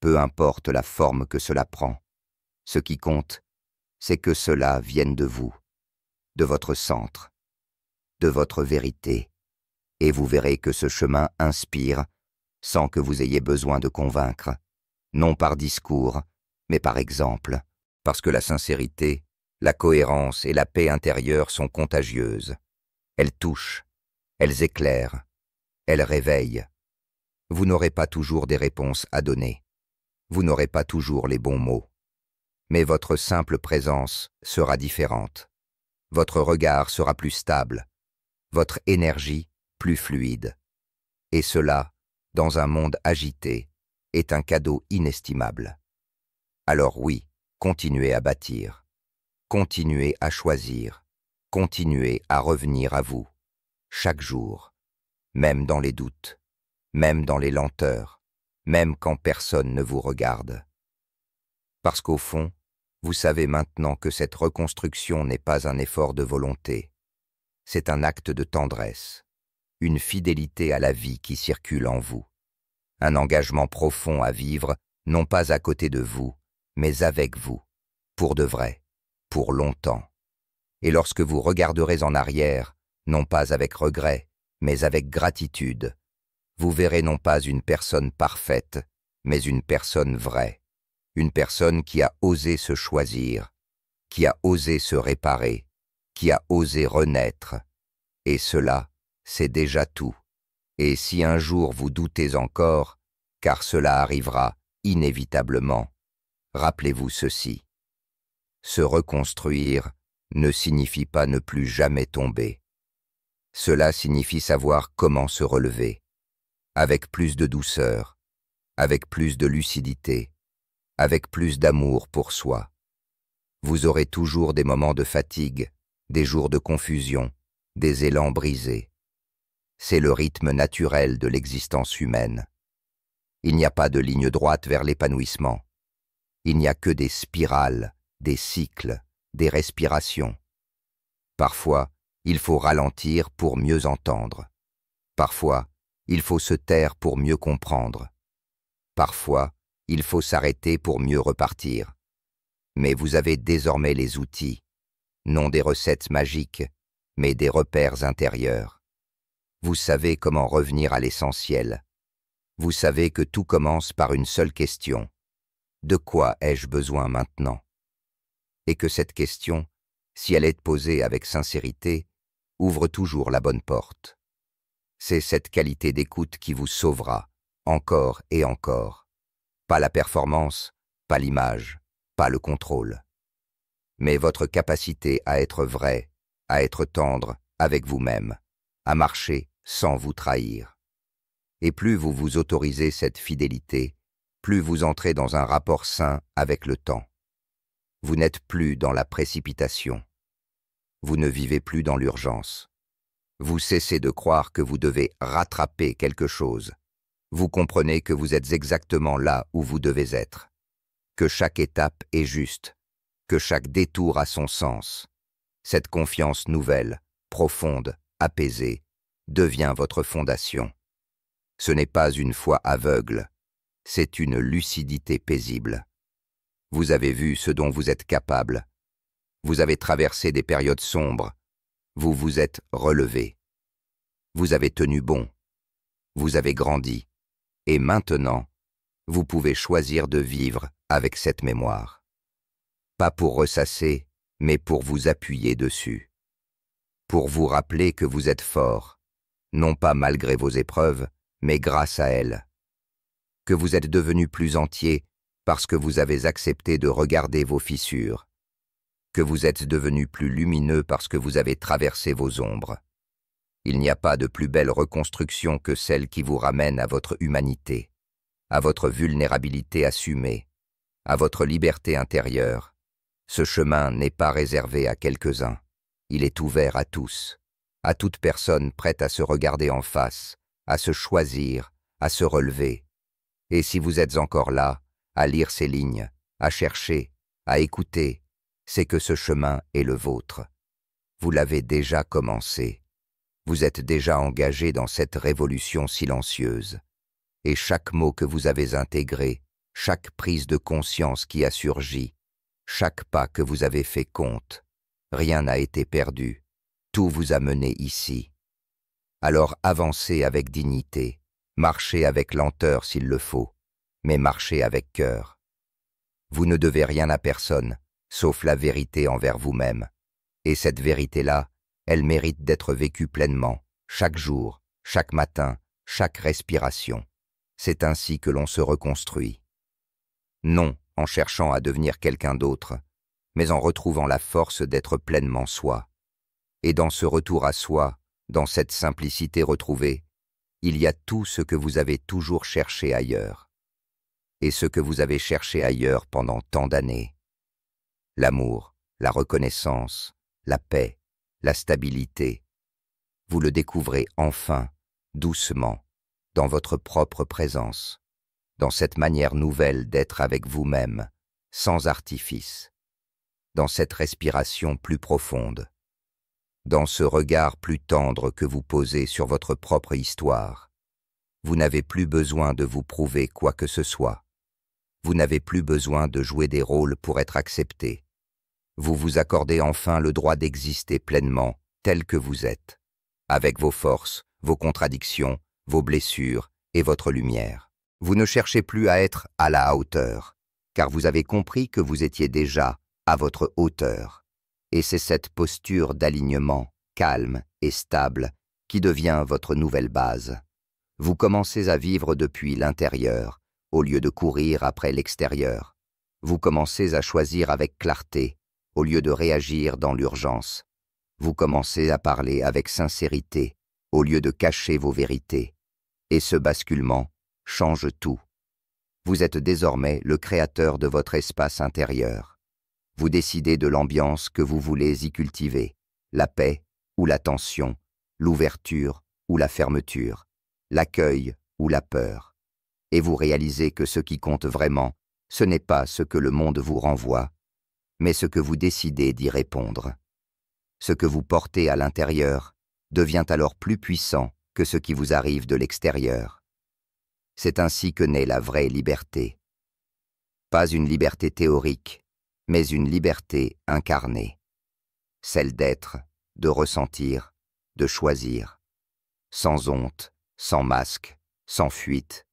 Peu importe la forme que cela prend, ce qui compte, c'est que cela vienne de vous, de votre centre, de votre vérité, et vous verrez que ce chemin inspire sans que vous ayez besoin de convaincre, non par discours, mais par exemple, parce que la sincérité, la cohérence et la paix intérieure sont contagieuses. Elles touchent, elles éclairent, elles réveillent. Vous n'aurez pas toujours des réponses à donner. Vous n'aurez pas toujours les bons mots. Mais votre simple présence sera différente. Votre regard sera plus stable. Votre énergie plus fluide. Et cela, dans un monde agité, est un cadeau inestimable. Alors oui, continuez à bâtir. Continuez à choisir. Continuez à revenir à vous. Chaque jour. Même dans les doutes. Même dans les lenteurs. Même quand personne ne vous regarde. Parce qu'au fond, vous savez maintenant que cette reconstruction n'est pas un effort de volonté. C'est un acte de tendresse, une fidélité à la vie qui circule en vous, un engagement profond à vivre, non pas à côté de vous, mais avec vous, pour de vrai, pour longtemps. Et lorsque vous regarderez en arrière, non pas avec regret, mais avec gratitude, vous verrez non pas une personne parfaite, mais une personne vraie, une personne qui a osé se choisir, qui a osé se réparer, qui a osé renaître. Et cela, c'est déjà tout. Et si un jour vous doutez encore, car cela arrivera inévitablement, rappelez-vous ceci. Se reconstruire ne signifie pas ne plus jamais tomber. Cela signifie savoir comment se relever, avec plus de douceur, avec plus de lucidité, avec plus d'amour pour soi. Vous aurez toujours des moments de fatigue, des jours de confusion, des élans brisés. C'est le rythme naturel de l'existence humaine. Il n'y a pas de ligne droite vers l'épanouissement. Il n'y a que des spirales, des cycles, des respirations. Parfois, il faut ralentir pour mieux entendre. Parfois, il faut se taire pour mieux comprendre. Parfois, il faut s'arrêter pour mieux repartir. Mais vous avez désormais les outils, non des recettes magiques, mais des repères intérieurs. Vous savez comment revenir à l'essentiel. Vous savez que tout commence par une seule question. De quoi ai-je besoin maintenant? Et que cette question, si elle est posée avec sincérité, ouvre toujours la bonne porte. C'est cette qualité d'écoute qui vous sauvera, encore et encore. Pas la performance, pas l'image, pas le contrôle. Mais votre capacité à être vrai, à être tendre avec vous-même, à marcher sans vous trahir. Et plus vous vous autorisez cette fidélité, plus vous entrez dans un rapport sain avec le temps. Vous n'êtes plus dans la précipitation. Vous ne vivez plus dans l'urgence. Vous cessez de croire que vous devez rattraper quelque chose. Vous comprenez que vous êtes exactement là où vous devez être, que chaque étape est juste, que chaque détour a son sens. Cette confiance nouvelle, profonde, apaisée, devient votre fondation. Ce n'est pas une foi aveugle, c'est une lucidité paisible. Vous avez vu ce dont vous êtes capable. Vous avez traversé des périodes sombres. Vous vous êtes relevé. Vous avez tenu bon. Vous avez grandi. Et maintenant, vous pouvez choisir de vivre avec cette mémoire. Pas pour ressasser, mais pour vous appuyer dessus. Pour vous rappeler que vous êtes fort, non pas malgré vos épreuves, mais grâce à elles. Que vous êtes devenu plus entier parce que vous avez accepté de regarder vos fissures. Que vous êtes devenu plus lumineux parce que vous avez traversé vos ombres. Il n'y a pas de plus belle reconstruction que celle qui vous ramène à votre humanité, à votre vulnérabilité assumée, à votre liberté intérieure. Ce chemin n'est pas réservé à quelques-uns. Il est ouvert à tous, à toute personne prête à se regarder en face, à se choisir, à se relever. Et si vous êtes encore là, à lire ces lignes, à chercher, à écouter, c'est que ce chemin est le vôtre. Vous l'avez déjà commencé. Vous êtes déjà engagé dans cette révolution silencieuse. Et chaque mot que vous avez intégré, chaque prise de conscience qui a surgi, chaque pas que vous avez fait compte, rien n'a été perdu. Tout vous a mené ici. Alors avancez avec dignité, marchez avec lenteur s'il le faut, mais marchez avec cœur. Vous ne devez rien à personne, sauf la vérité envers vous-même. Et cette vérité-là, elle mérite d'être vécue pleinement, chaque jour, chaque matin, chaque respiration. C'est ainsi que l'on se reconstruit. Non en cherchant à devenir quelqu'un d'autre, mais en retrouvant la force d'être pleinement soi. Et dans ce retour à soi, dans cette simplicité retrouvée, il y a tout ce que vous avez toujours cherché ailleurs. Et ce que vous avez cherché ailleurs pendant tant d'années. L'amour, la reconnaissance, la paix, la stabilité. Vous le découvrez enfin, doucement, dans votre propre présence, dans cette manière nouvelle d'être avec vous-même, sans artifice, dans cette respiration plus profonde, dans ce regard plus tendre que vous posez sur votre propre histoire. Vous n'avez plus besoin de vous prouver quoi que ce soit. Vous n'avez plus besoin de jouer des rôles pour être accepté. Vous vous accordez enfin le droit d'exister pleinement, tel que vous êtes, avec vos forces, vos contradictions, vos blessures et votre lumière. Vous ne cherchez plus à être à la hauteur, car vous avez compris que vous étiez déjà à votre hauteur. Et c'est cette posture d'alignement, calme et stable, qui devient votre nouvelle base. Vous commencez à vivre depuis l'intérieur, au lieu de courir après l'extérieur. Vous commencez à choisir avec clarté, au lieu de réagir dans l'urgence. Vous commencez à parler avec sincérité, au lieu de cacher vos vérités. Et ce basculement change tout. Vous êtes désormais le créateur de votre espace intérieur. Vous décidez de l'ambiance que vous voulez y cultiver, la paix ou la tension, l'ouverture ou la fermeture, l'accueil ou la peur. Et vous réalisez que ce qui compte vraiment, ce n'est pas ce que le monde vous renvoie, mais ce que vous décidez d'y répondre. Ce que vous portez à l'intérieur devient alors plus puissant que ce qui vous arrive de l'extérieur. C'est ainsi que naît la vraie liberté. Pas une liberté théorique, mais une liberté incarnée. Celle d'être, de ressentir, de choisir. Sans honte, sans masque, sans fuite.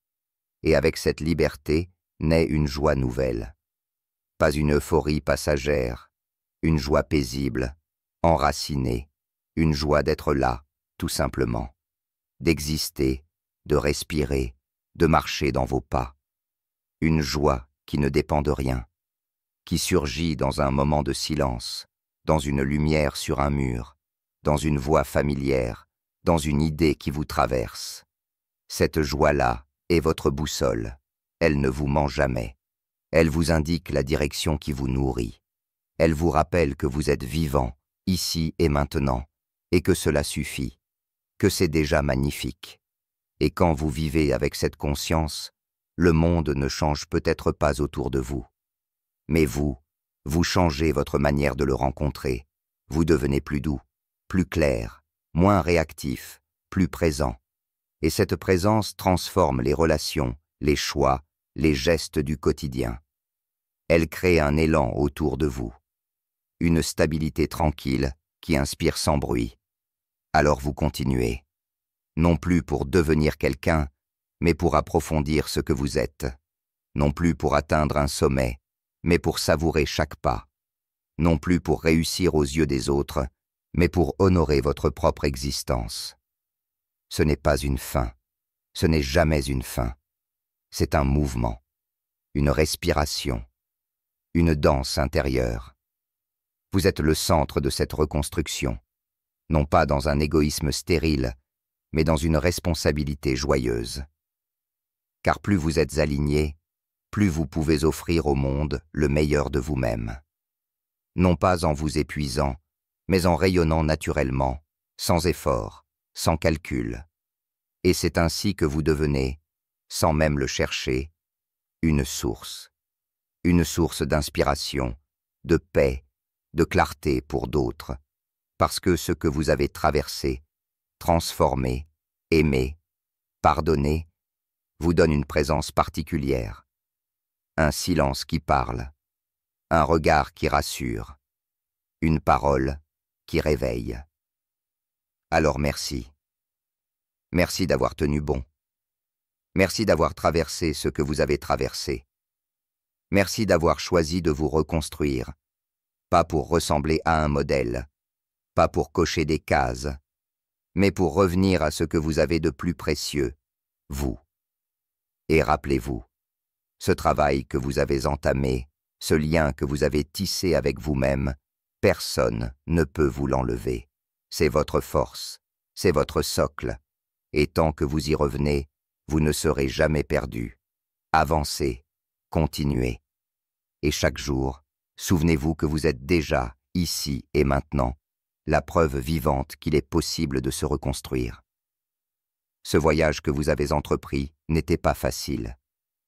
Et avec cette liberté naît une joie nouvelle. Pas une euphorie passagère, une joie paisible, enracinée, une joie d'être là, tout simplement. D'exister, de respirer, de marcher dans vos pas. Une joie qui ne dépend de rien, qui surgit dans un moment de silence, dans une lumière sur un mur, dans une voix familière, dans une idée qui vous traverse. Cette joie-là est votre boussole, elle ne vous ment jamais. Elle vous indique la direction qui vous nourrit. Elle vous rappelle que vous êtes vivant, ici et maintenant, et que cela suffit, que c'est déjà magnifique. Et quand vous vivez avec cette conscience, le monde ne change peut-être pas autour de vous. Mais vous, Vous changez votre manière de le rencontrer. Vous devenez plus doux, plus clair, moins réactif, plus présent. Et cette présence transforme les relations, les choix, les gestes du quotidien. Elle crée un élan autour de vous. Une stabilité tranquille qui inspire sans bruit. Alors vous continuez. Non plus pour devenir quelqu'un, mais pour approfondir ce que vous êtes. Non plus pour atteindre un sommet, mais pour savourer chaque pas. Non plus pour réussir aux yeux des autres, mais pour honorer votre propre existence. Ce n'est pas une fin. Ce n'est jamais une fin. C'est un mouvement, une respiration, une danse intérieure. Vous êtes le centre de cette reconstruction, non pas dans un égoïsme stérile, mais dans une responsabilité joyeuse. Car plus vous êtes aligné, plus vous pouvez offrir au monde le meilleur de vous-même. Non pas en vous épuisant, mais en rayonnant naturellement, sans effort, sans calcul. Et c'est ainsi que vous devenez, sans même le chercher, une source d'inspiration, de paix, de clarté pour d'autres, parce que ce que vous avez traversé, transformé, aimé, pardonné, vous donne une présence particulière, un silence qui parle, un regard qui rassure, une parole qui réveille. Alors merci. Merci d'avoir tenu bon. Merci d'avoir traversé ce que vous avez traversé. Merci d'avoir choisi de vous reconstruire, pas pour ressembler à un modèle, pas pour cocher des cases, mais pour revenir à ce que vous avez de plus précieux, vous. Et rappelez-vous, ce travail que vous avez entamé, ce lien que vous avez tissé avec vous-même, personne ne peut vous l'enlever. C'est votre force, c'est votre socle. Et tant que vous y revenez, vous ne serez jamais perdu. Avancez, continuez. Et chaque jour, souvenez-vous que vous êtes déjà, ici et maintenant, la preuve vivante qu'il est possible de se reconstruire. Ce voyage que vous avez entrepris n'était pas facile.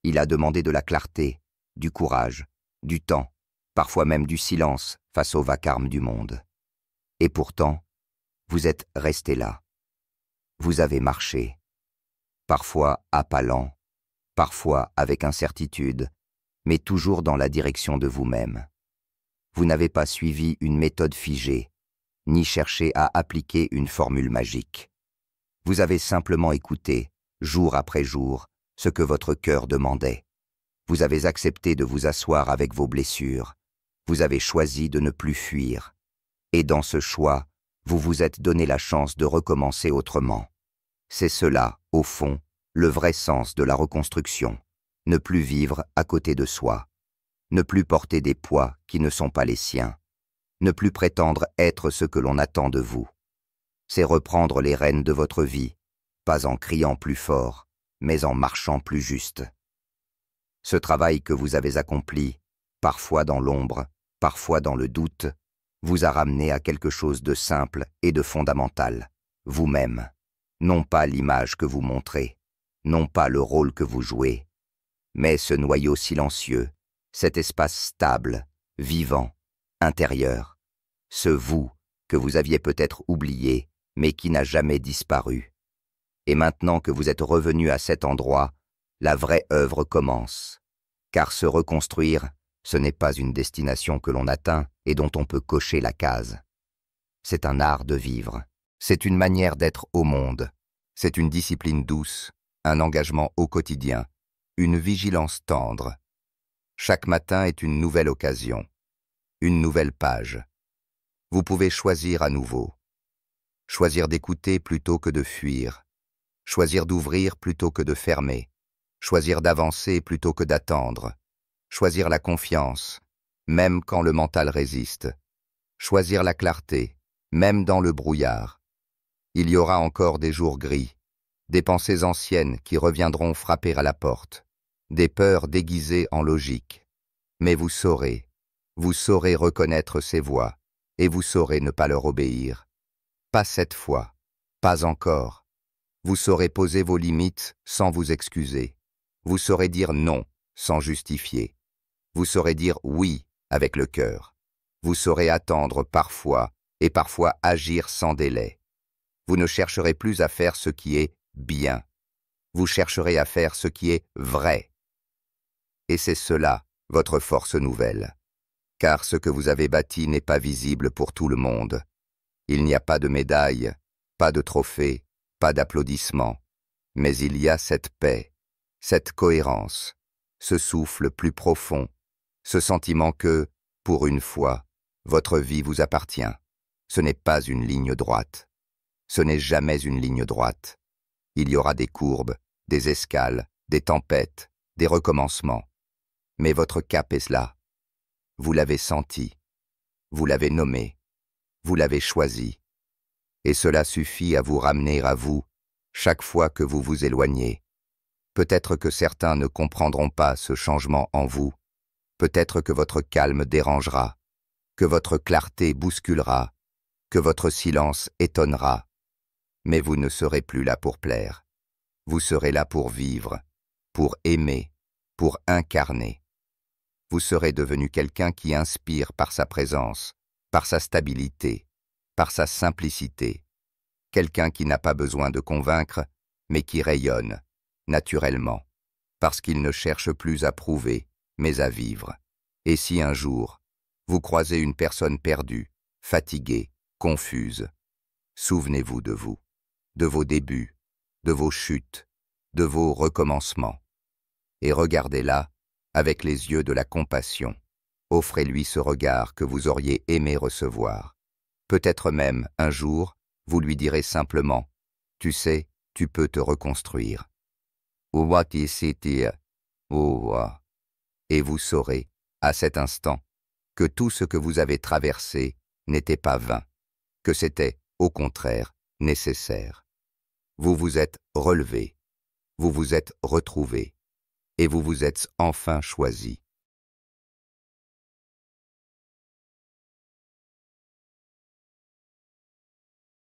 Il a demandé de la clarté, du courage, du temps, parfois même du silence face au vacarme du monde. Et pourtant, vous êtes resté là. Vous avez marché, parfois à pas lents, parfois avec incertitude, mais toujours dans la direction de vous-même. Vous n'avez pas suivi une méthode figée, ni cherché à appliquer une formule magique. Vous avez simplement écouté, jour après jour, ce que votre cœur demandait. Vous avez accepté de vous asseoir avec vos blessures. Vous avez choisi de ne plus fuir. Et dans ce choix, vous vous êtes donné la chance de recommencer autrement. C'est cela, au fond, le vrai sens de la reconstruction. Ne plus vivre à côté de soi. Ne plus porter des poids qui ne sont pas les siens. Ne plus prétendre être ce que l'on attend de vous. C'est reprendre les rênes de votre vie, pas en criant plus fort, mais en marchant plus juste. Ce travail que vous avez accompli, parfois dans l'ombre, parfois dans le doute, vous a ramené à quelque chose de simple et de fondamental, vous-même. Non pas l'image que vous montrez, non pas le rôle que vous jouez, mais ce noyau silencieux, cet espace stable, vivant, intérieur, ce vous que vous aviez peut-être oublié, mais qui n'a jamais disparu. Et maintenant que vous êtes revenu à cet endroit, la vraie œuvre commence. Car se reconstruire, ce n'est pas une destination que l'on atteint et dont on peut cocher la case. C'est un art de vivre. C'est une manière d'être au monde. C'est une discipline douce, un engagement au quotidien, une vigilance tendre. Chaque matin est une nouvelle occasion, une nouvelle page. Vous pouvez choisir à nouveau. Choisir d'écouter plutôt que de fuir. Choisir d'ouvrir plutôt que de fermer. Choisir d'avancer plutôt que d'attendre. Choisir la confiance, même quand le mental résiste. Choisir la clarté, même dans le brouillard. Il y aura encore des jours gris, des pensées anciennes qui reviendront frapper à la porte, des peurs déguisées en logique. Mais vous saurez reconnaître ces voix, et vous saurez ne pas leur obéir. Pas cette fois, pas encore. Vous saurez poser vos limites sans vous excuser. Vous saurez dire non sans justifier. Vous saurez dire oui avec le cœur. Vous saurez attendre parfois et parfois agir sans délai. Vous ne chercherez plus à faire ce qui est bien. Vous chercherez à faire ce qui est vrai. Et c'est cela, votre force nouvelle. Car ce que vous avez bâti n'est pas visible pour tout le monde. Il n'y a pas de médaille, pas de trophée, pas d'applaudissements. Mais il y a cette paix, cette cohérence, ce souffle plus profond, ce sentiment que, pour une fois, votre vie vous appartient. Ce n'est pas une ligne droite. Ce n'est jamais une ligne droite. Il y aura des courbes, des escales, des tempêtes, des recommencements. Mais votre cap est là. Vous l'avez senti. Vous l'avez nommé. Vous l'avez choisi. Et cela suffit à vous ramener à vous chaque fois que vous vous éloignez. Peut-être que certains ne comprendront pas ce changement en vous. Peut-être que votre calme dérangera, que votre clarté bousculera, que votre silence étonnera. Mais vous ne serez plus là pour plaire. Vous serez là pour vivre, pour aimer, pour incarner. Vous serez devenu quelqu'un qui inspire par sa présence, par sa stabilité, par sa simplicité. Quelqu'un qui n'a pas besoin de convaincre, mais qui rayonne, naturellement, parce qu'il ne cherche plus à prouver, mais à vivre. Et si un jour, vous croisez une personne perdue, fatiguée, confuse, souvenez-vous de vous, de vos débuts, de vos chutes, de vos recommencements. Et regardez-la avec les yeux de la compassion. Offrez-lui ce regard que vous auriez aimé recevoir. Peut-être même, un jour, vous lui direz simplement « Tu sais, tu peux te reconstruire. » Et vous saurez, à cet instant, que tout ce que vous avez traversé n'était pas vain, que c'était, au contraire, nécessaire. Vous vous êtes relevé, vous vous êtes retrouvé, et vous vous êtes enfin choisi.